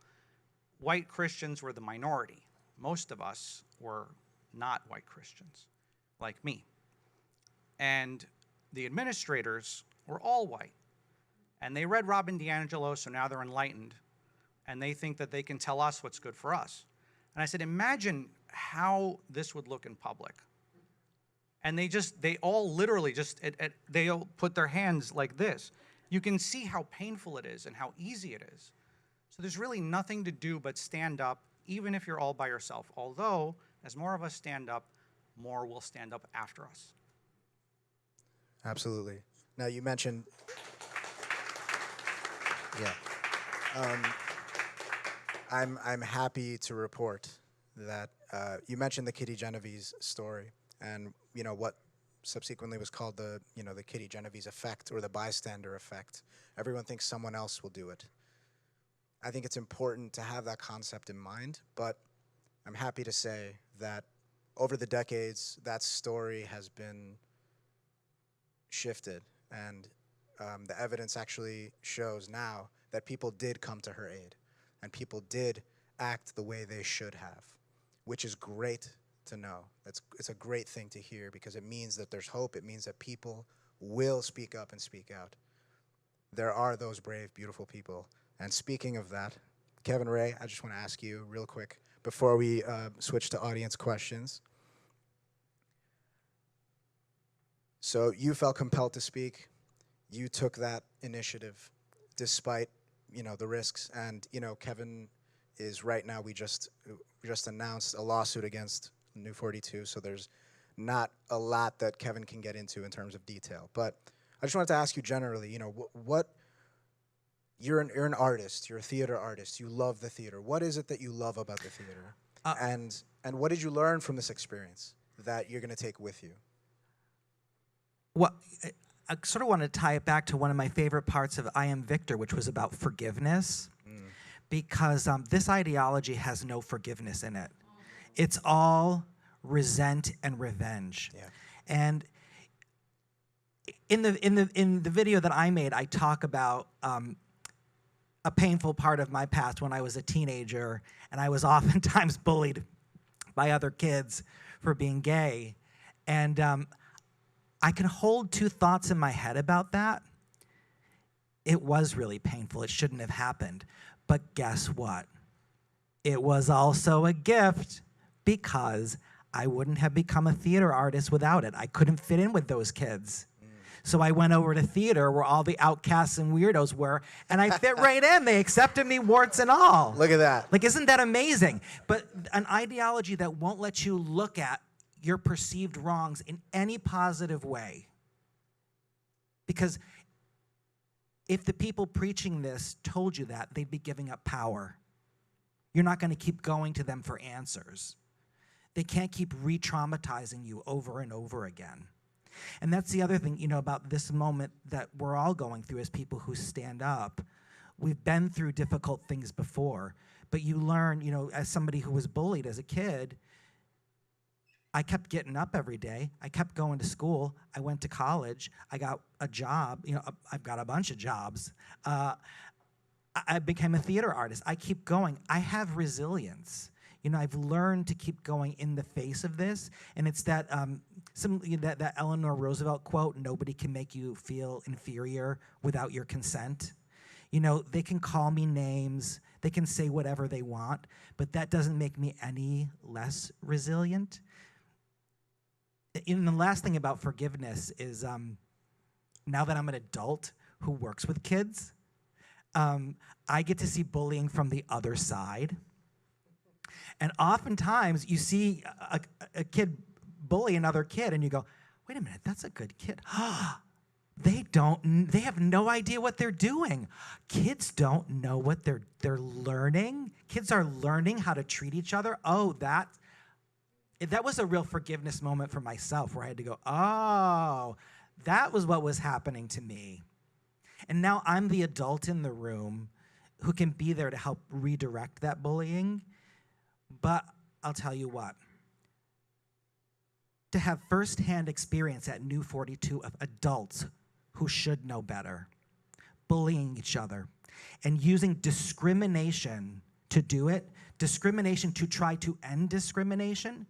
white Christians were the minority. Most of us were not white Christians, like me. And the administrators were all white. And they read Robin DiAngelo, so now they're enlightened. And they think that they can tell us what's good for us. And I said, imagine how this would look in public. And they all literally they all put their hands like this. You can see how painful it is and how easy it is. So there's really nothing to do but stand up, even if you're all by yourself. Although, as more of us stand up, more will stand up after us. Absolutely. Now you mentioned, I'm happy to report that you mentioned the Kitty Genovese story, and what subsequently was called the Kitty Genovese effect or the bystander effect. Everyone thinks someone else will do it. I think it's important to have that concept in mind, but I'm happy to say that over the decades, that story has been shifted, and the evidence actually shows now that people did come to her aid, and people did act the way they should have, which is great to know. It's a great thing to hear, because it means that there's hope. It means that people will speak up and speak out. There are those brave, beautiful people. And speaking of that, Kevin Ray, I just want to ask you real quick before we switch to audience questions. So you felt compelled to speak. You took that initiative despite, the risks. And, Kevin is right now, we just announced a lawsuit against New 42, so there's not a lot that Kevin can get into in terms of detail. But I just wanted to ask you generally, you're an artist, you're a theater artist, you love the theater. What is it that you love about the theater? And what did you learn from this experience that you're going to take with you? Well, I sort of want to tie it back to one of my favorite parts of I Am Victor, which was about forgiveness, because this ideology has no forgiveness in it. It's all resent and revenge. Yeah. And in the video that I made, I talk about a painful part of my past when I was a teenager, and I was oftentimes bullied by other kids for being gay. And I can hold two thoughts in my head about that. It was really painful. It shouldn't have happened. But guess what? It was also a gift, because I wouldn't have become a theater artist without it. I couldn't fit in with those kids. So I went over to theater where all the outcasts and weirdos were, and I fit right in. They accepted me, warts and all. Look at that. Like, isn't that amazing? But an ideology that won't let you look at your perceived wrongs in any positive way. Because if the people preaching this told you that, they'd be giving up power. You're not going to keep going to them for answers. They can't keep re-traumatizing you over and over again. And that's the other thing, about this moment that we're all going through as people who stand up. We've been through difficult things before, but you learn, as somebody who was bullied as a kid, I kept getting up every day. I kept going to school. I went to college. I got a job. I've got a bunch of jobs. I became a theater artist. I keep going. I have resilience. I've learned to keep going in the face of this, and it's that that Eleanor Roosevelt quote: "Nobody can make you feel inferior without your consent." They can call me names, they can say whatever they want, but that doesn't make me any less resilient. And the last thing about forgiveness is, now that I'm an adult who works with kids, I get to see bullying from the other side. And oftentimes you see a kid bully another kid and you go, wait a minute, that's a good kid. They have no idea what they're doing. Kids don't know what they're learning. Kids are learning how to treat each other. Oh, that was a real forgiveness moment for myself, where I had to go, oh, that was what was happening to me. And now I'm the adult in the room who can be there to help redirect that bullying. But I'll tell you what, to have firsthand experience at New 42 of adults who should know better, bullying each other, and using discrimination to do it, discrimination to try to end discrimination,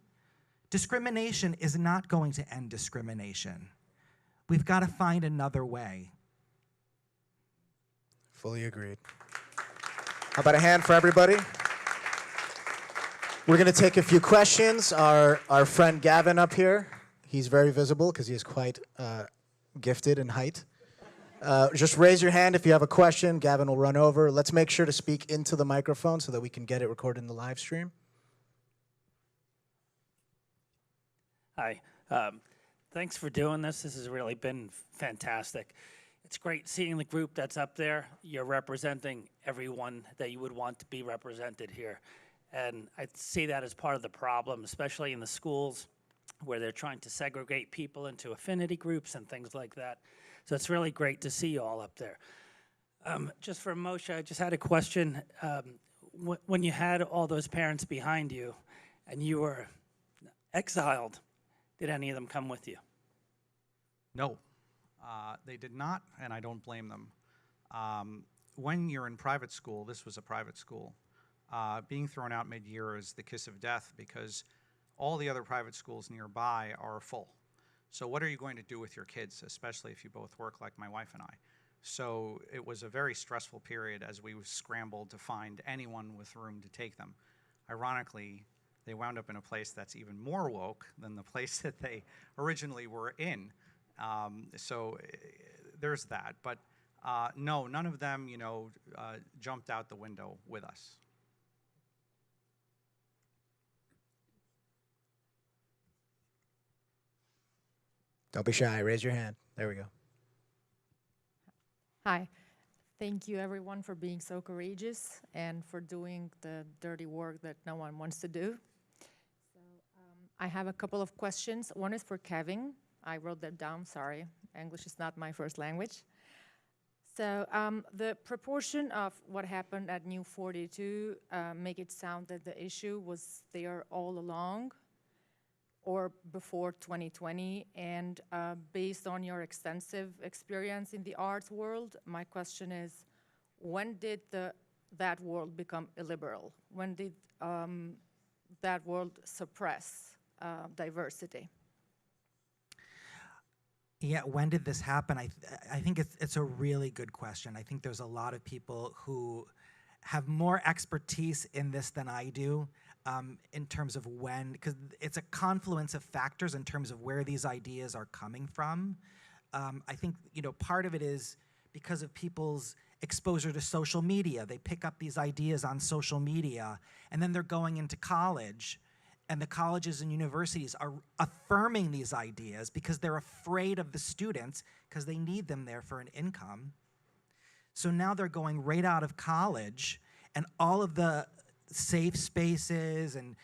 discrimination is not going to end discrimination. We've got to find another way. Fully agreed. How about a hand for everybody? We're going to take a few questions. Our friend Gavin up here, he's very visible because he is quite gifted in height. Just raise your hand if you have a question. Gavin will run over. Let's make sure to speak into the microphone so that we can get it recorded in the live stream. Hi. Thanks for doing this. This has really been fantastic. It's great seeing the group that's up there. You're representing everyone that you would want to be represented here. And I see that as part of the problem, especially in the schools where they're trying to segregate people into affinity groups and things like that. So it's really great to see you all up there. Just for Moshe, I just had a question. When you had all those parents behind you and you were exiled, did any of them come with you? No, they did not, and I don't blame them. When you're in private school, this was a private school, being thrown out mid-year is the kiss of death because all the other private schools nearby are full. So what are you going to do with your kids, especially if you both work like my wife and I? So it was a very stressful period as we scrambled to find anyone with room to take them. Ironically, they wound up in a place that's even more woke than the place that they originally were in. So there's that. But no, none of them, jumped out the window with us. Don't be shy. Raise your hand. There we go. Hi. Thank you, everyone, for being so courageous and for doing the dirty work that no one wants to do. So I have a couple of questions. One is for Kevin. I wrote that down, sorry. English is not my first language. So the proportion of what happened at New 42 make it sound that the issue was there all along or before 2020. And based on your extensive experience in the arts world, my question is, when did that world become illiberal? When did that world suppress diversity? Yeah, when did this happen? I think it's a really good question. I think there's a lot of people who have more expertise in this than I do in terms of when, because it's a confluence of factors in terms of where these ideas are coming from. I think, part of it is because of people's exposure to social media. They pick up these ideas on social media, and then they're going into college, and the colleges and universities are affirming these ideas because they're afraid of the students because they need them there for an income. So now they're going right out of college, and all of the safe spaces and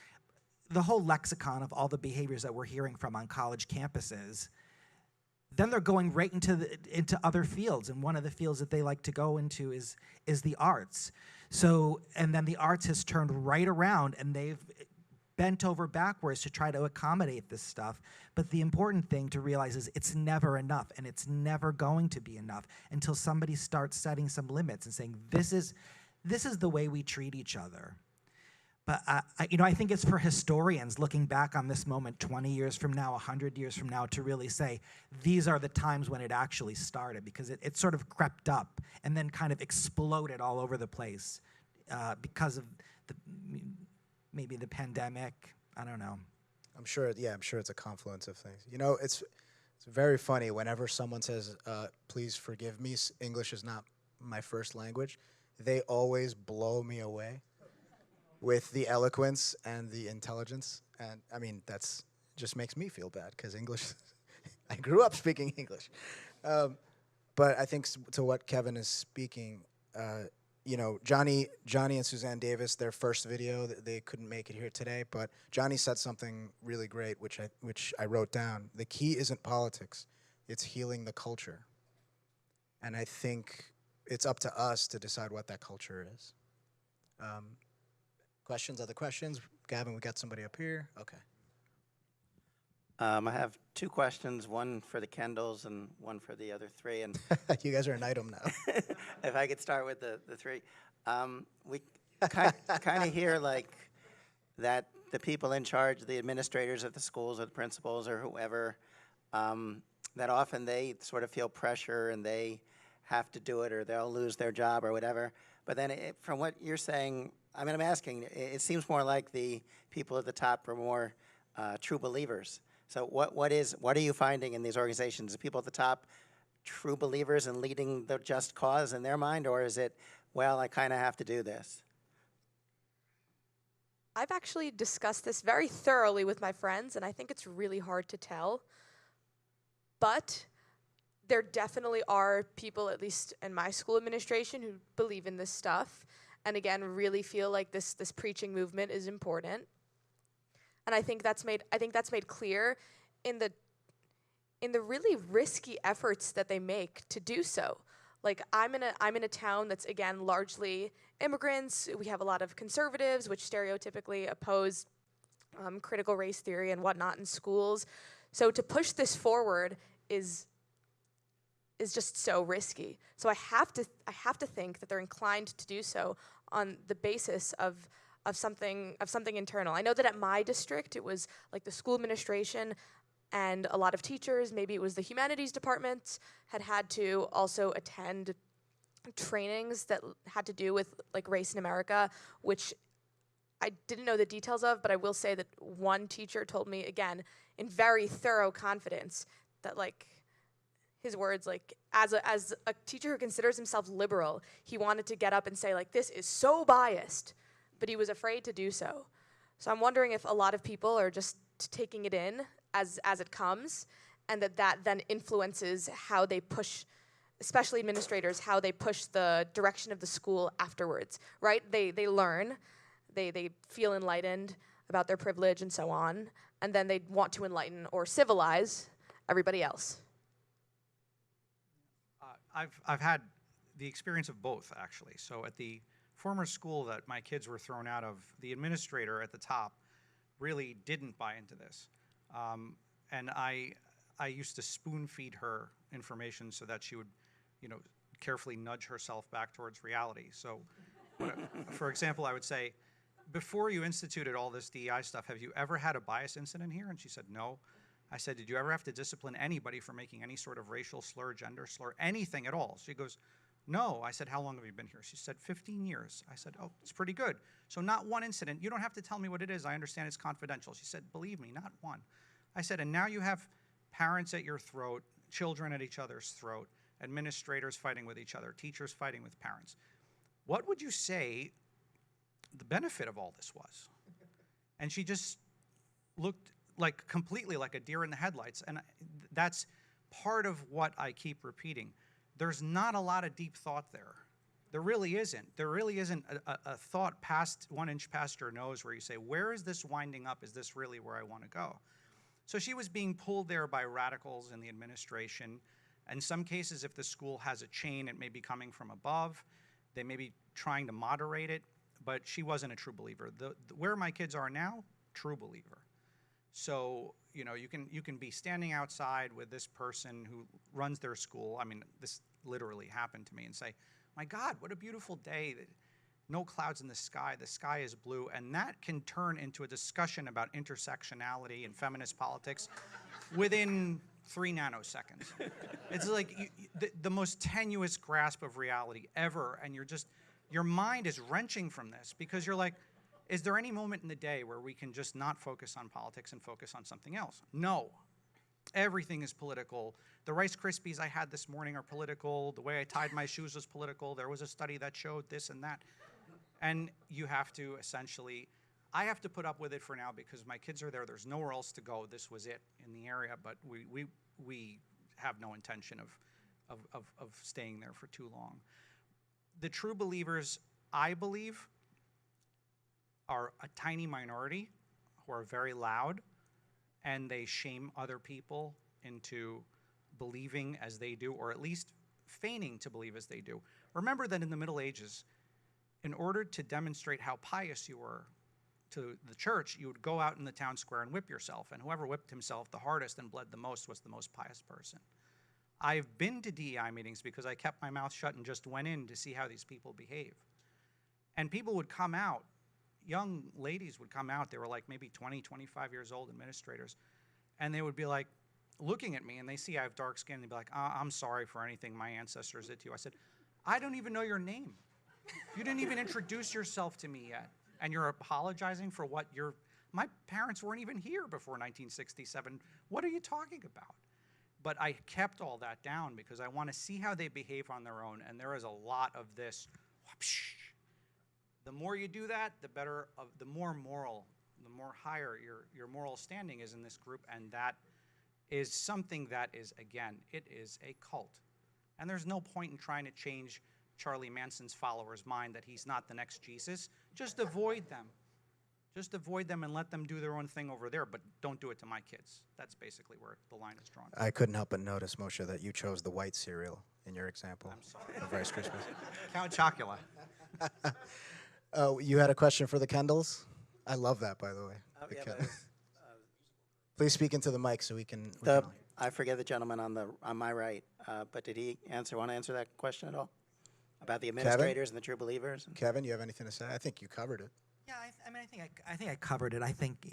the whole lexicon of all the behaviors that we're hearing from on college campuses, then they're going right into other fields. And one of the fields that they like to go into is the arts. So, and then the arts has turned right around, and they've bent over backwards to try to accommodate this stuff. But the important thing to realize is it's never enough, and it's never going to be enough until somebody starts setting some limits and saying, this is the way we treat each other. But I think it's for historians looking back on this moment 20 years from now, 100 years from now, to really say these are the times when it actually started, because it sort of crept up and then kind of exploded all over the place because of maybe the pandemic. I don't know. I'm sure it's a confluence of things. It's very funny whenever someone says, please forgive me, English is not my first language. They always blow me away with the eloquence and the intelligence. And I mean, that's just makes me feel bad because English, I grew up speaking English. But I think to what Kevin is speaking, Johnny and Suziann Davis, their first video, they couldn't make it here today, but Johnny said something really great, which I wrote down. The key isn't politics, it's healing the culture. And I think it's up to us to decide what that culture is. Questions, other questions? Gavin, we got somebody up here. Okay. I have two questions, one for the Kendalls and one for the other three. And you guys are an item now. if I could start with the three. kind of hear like that the people in charge, the administrators of the schools or the principals or whoever, that often they sort of feel pressure and they have to do it or they'll lose their job or whatever. But then from what you're saying, I mean, I'm asking, it seems more like the people at the top are more true believers. So what are you finding in these organizations? Are people at the top true believers in leading the just cause in their mind, or is it, well, I kind of have to do this? I've actually discussed this very thoroughly with my friends, and I think it's really hard to tell. But there definitely are people, at least in my school administration, who believe in this stuff, and again, really feel like this preaching movement is important. And I think that's made clear in the really risky efforts that they make to do so. Like I'm in a town that's again largely immigrants. We have a lot of conservatives, which stereotypically oppose critical race theory and whatnot in schools. So to push this forward is just so risky. So I have to think that they're inclined to do so on the basis of something internal. I know that at my district it was like the school administration and a lot of teachers, maybe it was the humanities department, had to also attend trainings that had to do with like race in America, which I didn't know the details of, but I will say that one teacher told me, again, in very thorough confidence, that like his words, like as a teacher who considers himself liberal, he wanted to get up and say like, this is so biased, but he was afraid to do so. So I'm wondering if a lot of people are just taking it in as it comes, and that then influences how they push, especially administrators, how they push the direction of the school afterwards, right? They learn, they feel enlightened about their privilege and so on, and then they want to enlighten or civilize everybody else. I've had the experience of both, actually. So at the former school that my kids were thrown out of, the administrator at the top really didn't buy into this. And I used to spoon feed her information so that she would, carefully nudge herself back towards reality. So, for example, I would say, before you instituted all this DEI stuff, have you ever had a bias incident here? And she said, no. I said, did you ever have to discipline anybody for making any sort of racial slur, gender slur, anything at all? She goes, no. I said, how long have you been here? She said, 15 years. I said, oh, it's pretty good. So not one incident. You don't have to tell me what it is. I understand it's confidential. She said, believe me, not one. I said, and now you have parents at your throat, children at each other's throat, administrators fighting with each other, teachers fighting with parents. What would you say the benefit of all this was? And she just looked like completely like a deer in the headlights. And that's part of what I keep repeating. There's not a lot of deep thought there. There really isn't. There really isn't a thought past 1 inch past your nose where you say, where is this winding up? Is this really where I want to go? So she was being pulled there by radicals in the administration. In some cases, if the school has a chain, it may be coming from above. They may be trying to moderate it, but she wasn't a true believer. Where my kids are now, true believer. So, you can be standing outside with this person who runs their school. I mean, this literally happened to me, and say, my God, what a beautiful day. No clouds in the sky is blue. And that can turn into a discussion about intersectionality and feminist politics within 3 nanoseconds. It's like the most tenuous grasp of reality ever, and your mind is wrenching from this because you're like, is there any moment in the day where we can just not focus on politics and focus on something else? No. Everything is political. The Rice Krispies I had this morning are political. The way I tied my shoes was political. There was a study that showed this and that. And you have to essentially, I have to put up with it for now because my kids are there. There's nowhere else to go. This was it in the area, but we have no intention of staying there for too long. The true believers, I believe, are a tiny minority who are very loud, and they shame other people into believing as they do, or at least feigning to believe as they do. Remember that in the Middle Ages, in order to demonstrate how pious you were to the church, you would go out in the town square and whip yourself, and whoever whipped himself the hardest and bled the most was the most pious person. I've been to DEI meetings because I kept my mouth shut and just went in to see how these people behave. And people would come out, young ladies would come out, they were like maybe 20, 25 years old, administrators, and they would be like looking at me, and they see I have dark skin, and they'd be like, I'm sorry for anything my ancestors did to you. I said, I don't even know your name. You didn't even introduce yourself to me yet, and you're apologizing for what my parents weren't even here before 1967. What are you talking about? But I kept all that down because I want to see how they behave on their own, and there is a lot of this. Whoopsh. The more you do that, the more moral, the more higher your moral standing is in this group, and that is something that is, again, it is a cult. And there's no point in trying to change Charlie Manson's followers' mind that he's not the next Jesus. Just avoid them. Just avoid them and let them do their own thing over there, but don't do it to my kids. That's basically where the line is drawn. I couldn't help but notice, Moshe, that you chose the white cereal in your example. I'm sorry. Of Rice Krispies. Count Chocula. Oh, you had a question for the Kendalls? I love that, by the way. The yeah, Ken- Please speak into the mic so we can. I forget the gentleman on my right, but did he want to answer that question at all? About the administrators and the true believers? Kevin, you have anything to say? I think you covered it. Yeah, I think I covered it. I think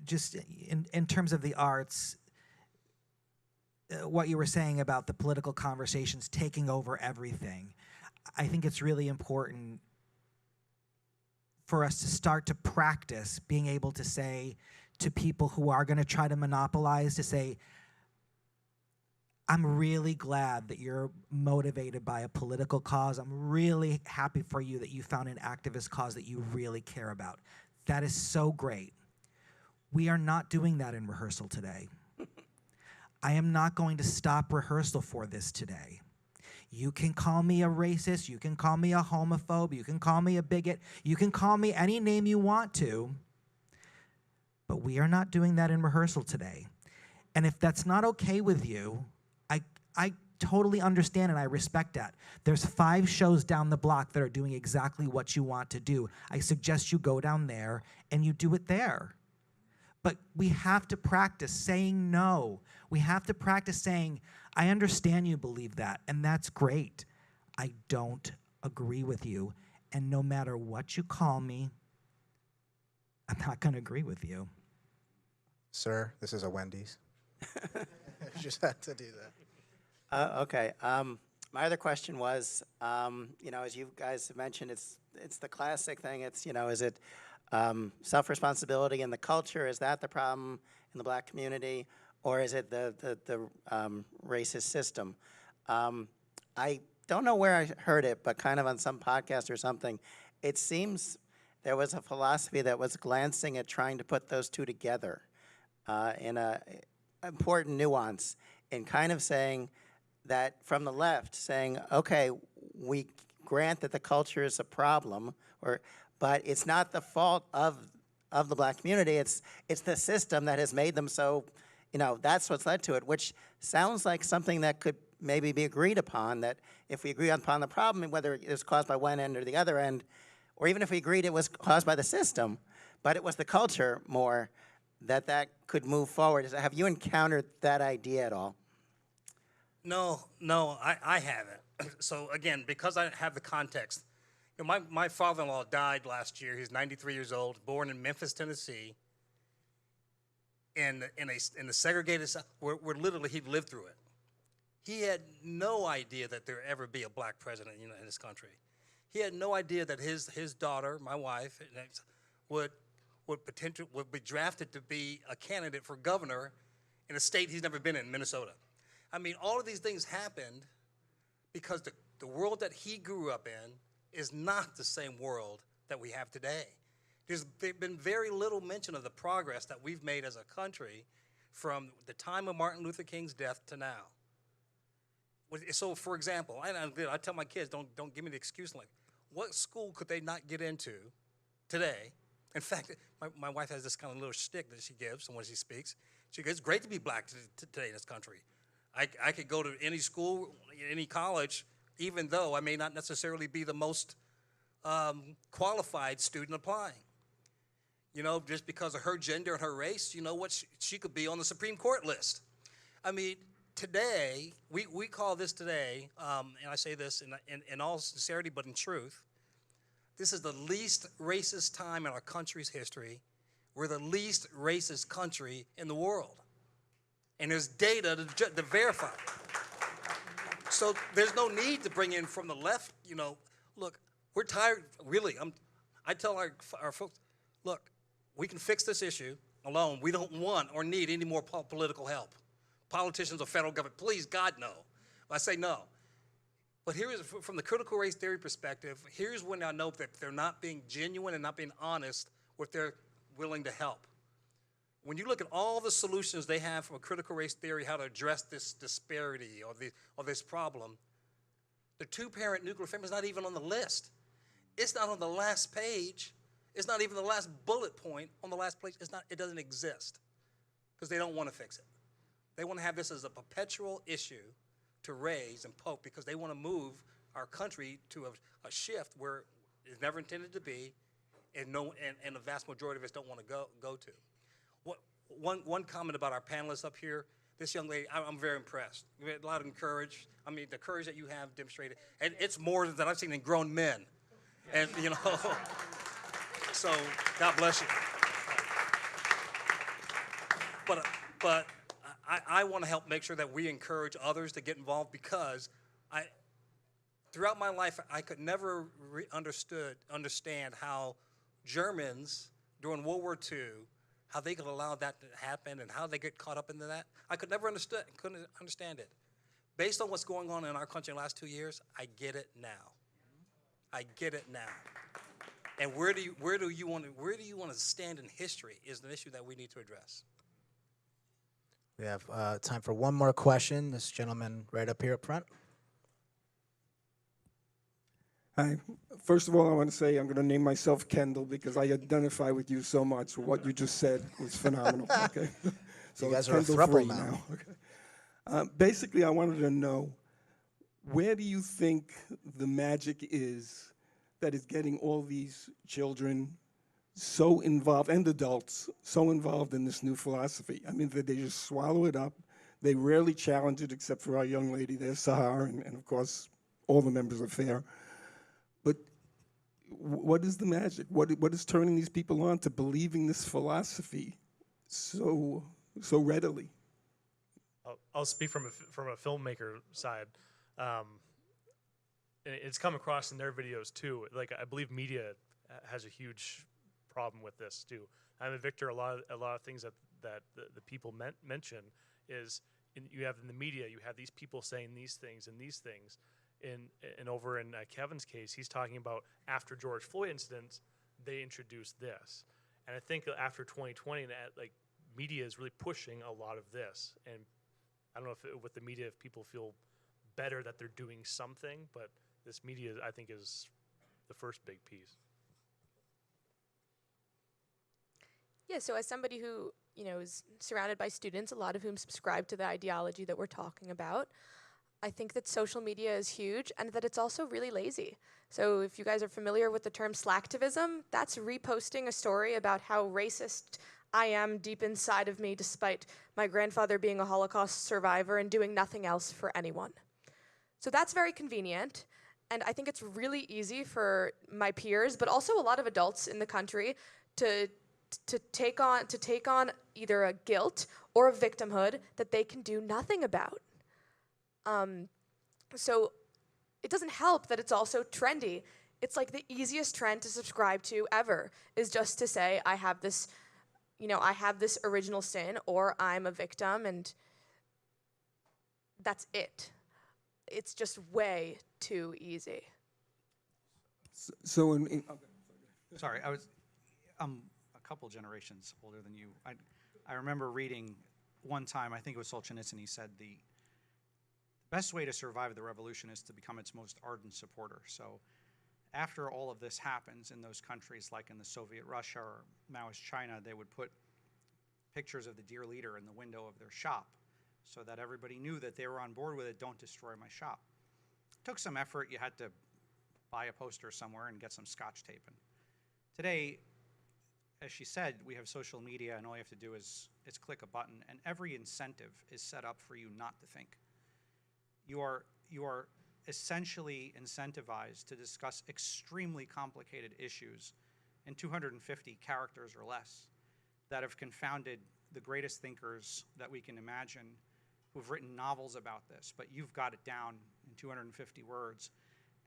just in terms of the arts, what you were saying about the political conversations taking over everything, I think it's really important for us to start to practice being able to say to people who are going to try to monopolize, to say, I'm really glad that you're motivated by a political cause. I'm really happy for you that you found an activist cause that you really care about. That is so great. We are not doing that in rehearsal today. I am not going to stop rehearsal for this today. You can call me a racist, you can call me a homophobe, you can call me a bigot, you can call me any name you want to, but we are not doing that in rehearsal today. And if that's not okay with you, I totally understand and I respect that. There's 5 shows down the block that are doing exactly what you want to do. I suggest you go down there and you do it there. But we have to practice saying no. We have to practice saying, I understand you believe that, and that's great. I don't agree with you, and no matter what you call me, I'm not going to agree with you. Sir, this is a Wendy's. You just had to do that. Okay. My other question was, as you guys have mentioned, it's the classic thing. It's, is it self-responsibility in the culture? Is that the problem in the black community? Or is it the racist system? I don't know where I heard it, but kind of on some podcast or something, it seems there was a philosophy that was glancing at trying to put those two together in a important nuance in kind of saying that from the left, saying, okay, we grant that the culture is a problem, but it's not the fault of the black community. It's the system that has made them so, that's what's led to it, which sounds like something that could maybe be agreed upon, that if we agree upon the problem, whether it was caused by one end or the other end, or even if we agreed it was caused by the system, but it was the culture more, that could move forward. Have you encountered that idea at all? No, I haven't. So again, because I have the context, my father-in-law died last year. He's 93 years old, born in Memphis, Tennessee, in the segregated South, where literally he lived through it. He had no idea that there would ever be a black president in this country. He had no idea that his daughter, my wife, would be drafted to be a candidate for governor in a state he's never been in, Minnesota. I mean, all of these things happened because the world that he grew up in is not the same world that we have today. There's been very little mention of the progress that we've made as a country from the time of Martin Luther King's death to now. So, for example, I tell my kids, don't give me the excuse like, what school could they not get into today? In fact, my wife has this kind of little shtick that she gives when she speaks. She goes, it's great to be black today in this country. I could go to any school, any college, even though I may not necessarily be the most qualified student applying. Just because of her gender and her race, she could be on the Supreme Court list. I mean, today, we call this today, and I say this in all sincerity but in truth, This is the least racist time in our country's history. We're the least racist country in the world. And there's data to verify. So there's no need to bring in from the left, you know. Look, we're tired, really. I tell our folks, look, we can fix this issue alone. We don't want or need any more political help. Politicians or federal government, please, God, no. I say no. But here's, from the critical race theory perspective, here's when I know that they're not being genuine and not being honest with their willing to help. When you look at all the solutions they have from a critical race theory, how to address this disparity or this problem, the two-parent nuclear family is not even on the list. It's not on the last page. It's not even the last bullet point on the last page. It doesn't exist because they don't want to fix it. They want to have this as a perpetual issue to raise and poke because they want to move our country to a shift where it's never intended to be, and the vast majority of us don't want to go to. One comment about our panelists up here. This young lady, I'm very impressed. You had a lot of courage. I mean, the courage that you have demonstrated, and it's more than I've seen in grown men. And you know, so God bless you. But I want to help make sure that we encourage others to get involved because throughout my life, I could never understand how Germans during World War II, how they could allow that to happen and how they get caught up into that. I couldn't understand it. Based on what's going on in our country in the last 2 years, I get it now. I get it now. And where do you want to stand in history is an issue that we need to address. We have time for one more question. This gentleman right up here up front. Hi. First of all, I want to say I'm going to name myself Kendall because I identify with you so much. What you just said was phenomenal. Okay, so you guys it's are a Kendall throuple free now. Okay. Basically, I wanted to know, where do you think the magic is that is getting all these children so involved, and adults, so involved in this new philosophy? I mean, that they just swallow it up. They rarely challenge it, except for our young lady there, Sahar, and of course, all the members of FAIR. But what is the magic? What is turning these people on to believing this philosophy so readily? I'll speak from a filmmaker side. And it's come across in their videos too. Like, I believe media has a huge problem with this too. I'm a Victor. A lot of things that the people mention is you have in the media. You have these people saying these things and these things. And over in Kevin's case, he's talking about after George Floyd incident, they introduced this. And I think after 2020, like, media is really pushing a lot of this. And I don't know if with the media, if people feel better that they're doing something, but this media, I think, is the first big piece. Yeah, so as somebody who, is surrounded by students, a lot of whom subscribe to the ideology that we're talking about, I think that social media is huge and that it's also really lazy. So if you guys are familiar with the term slacktivism, that's reposting a story about how racist I am deep inside of me despite my grandfather being a Holocaust survivor and doing nothing else for anyone. So that's very convenient. And I think it's really easy for my peers, but also a lot of adults in the country to take on either a guilt or a victimhood that they can do nothing about. So it doesn't help that it's also trendy. It's like the easiest trend to subscribe to ever is just to say, I have this original sin, or I'm a victim, and that's it. It's just way too easy. So Sorry, I was a couple generations older than you. I remember reading one time, I think it was Solzhenitsyn, he said the best way to survive the revolution is to become its most ardent supporter. So after all of this happens in those countries, like in the Soviet Russia or Maoist China, they would put pictures of the dear leader in the window of their shop so that everybody knew that they were on board with it. Don't destroy my shop. It took some effort. You had to buy a poster somewhere and get some scotch tape. And today, as she said, we have social media, and all you have to do is click a button, and every incentive is set up for you not to think. You are essentially incentivized to discuss extremely complicated issues in 250 characters or less that have confounded the greatest thinkers that we can imagine who've written novels about this, but you've got it down in 250 words.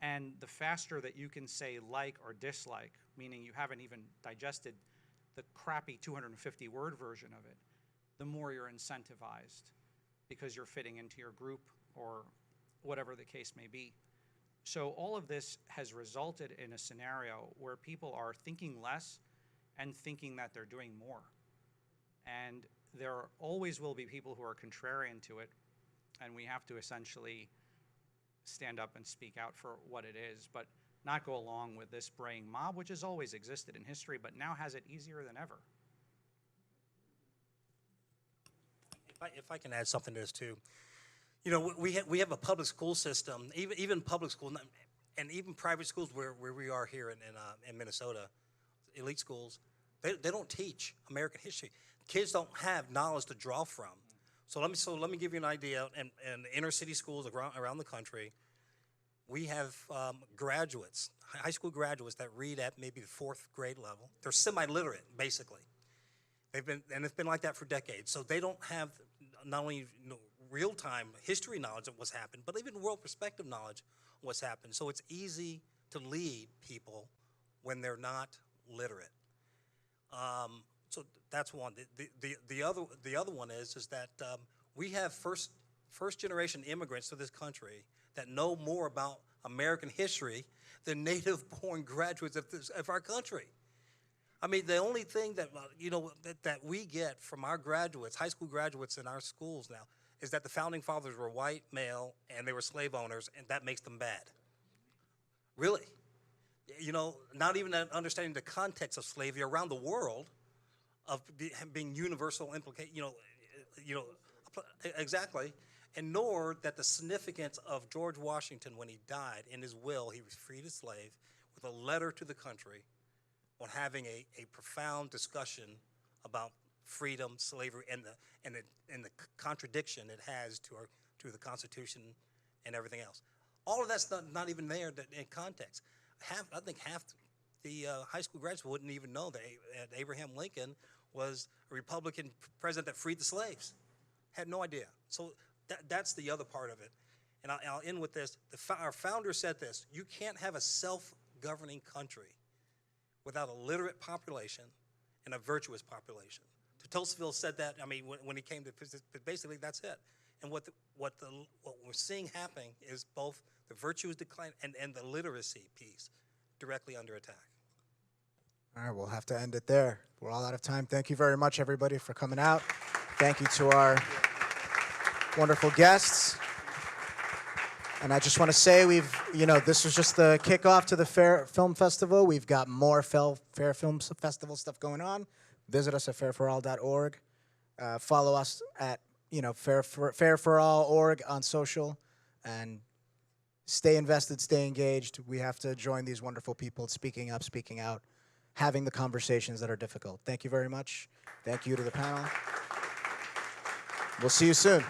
And the faster that you can say like or dislike, meaning you haven't even digested the crappy 250 word version of it, the more you're incentivized because you're fitting into your group or whatever the case may be. So all of this has resulted in a scenario where people are thinking less and thinking that they're doing more. And there always will be people who are contrarian to it, and we have to essentially stand up and speak out for what it is, but not go along with this braying mob, which has always existed in history, but now has it easier than ever. If I can add something to this too, you know, we have a public school system, even public school, and even private schools where we are here in Minnesota, elite schools, they don't teach American history. Kids don't have knowledge to draw from. So let me give you an idea. In inner city schools around the country, we have graduates, high school graduates that read at maybe the 4th grade level. They're semi-literate, basically. And it's been like that for decades. So they don't have not only real-time history knowledge of what's happened, but even world perspective knowledge of what's happened. So it's easy to lead people when they're not literate. So that's one. The other one is that we have first generation immigrants to this country that know more about American history than native-born graduates of our country. I mean, the only thing that that we get from our graduates, high school graduates in our schools now, is that the founding fathers were white, male, and they were slave owners, and that makes them bad. Really, not even understanding the context of slavery around the world, of being universal exactly, and nor that the significance of George Washington when he died. In his will, he freed a slave with a letter to the country on having a profound discussion about freedom, slavery, and the contradiction it has to the Constitution and everything else. All of that's not even there in context. I think half the high school graduates wouldn't even know that Abraham Lincoln was a Republican president that freed the slaves. Had no idea. So that's the other part of it. And I'll end with this. Our founder said this: you can't have a self-governing country without a literate population and a virtuous population. Tocqueville said that. I mean, when he came to, basically that's it. And what we're seeing happening is both the virtues decline and the literacy piece directly under attack. All right, we'll have to end it there. We're all out of time. Thank you very much, everybody, for coming out. Thank you to our wonderful guests. And I just want to say this was just the kickoff to the Fair Film Festival. We've got more Fair Film Festival stuff going on. Visit us at fairforall.org. Follow us at fairforall.org on social, and stay invested, stay engaged. We have to join these wonderful people speaking up, speaking out, having the conversations that are difficult. Thank you very much. Thank you to the panel. We'll see you soon.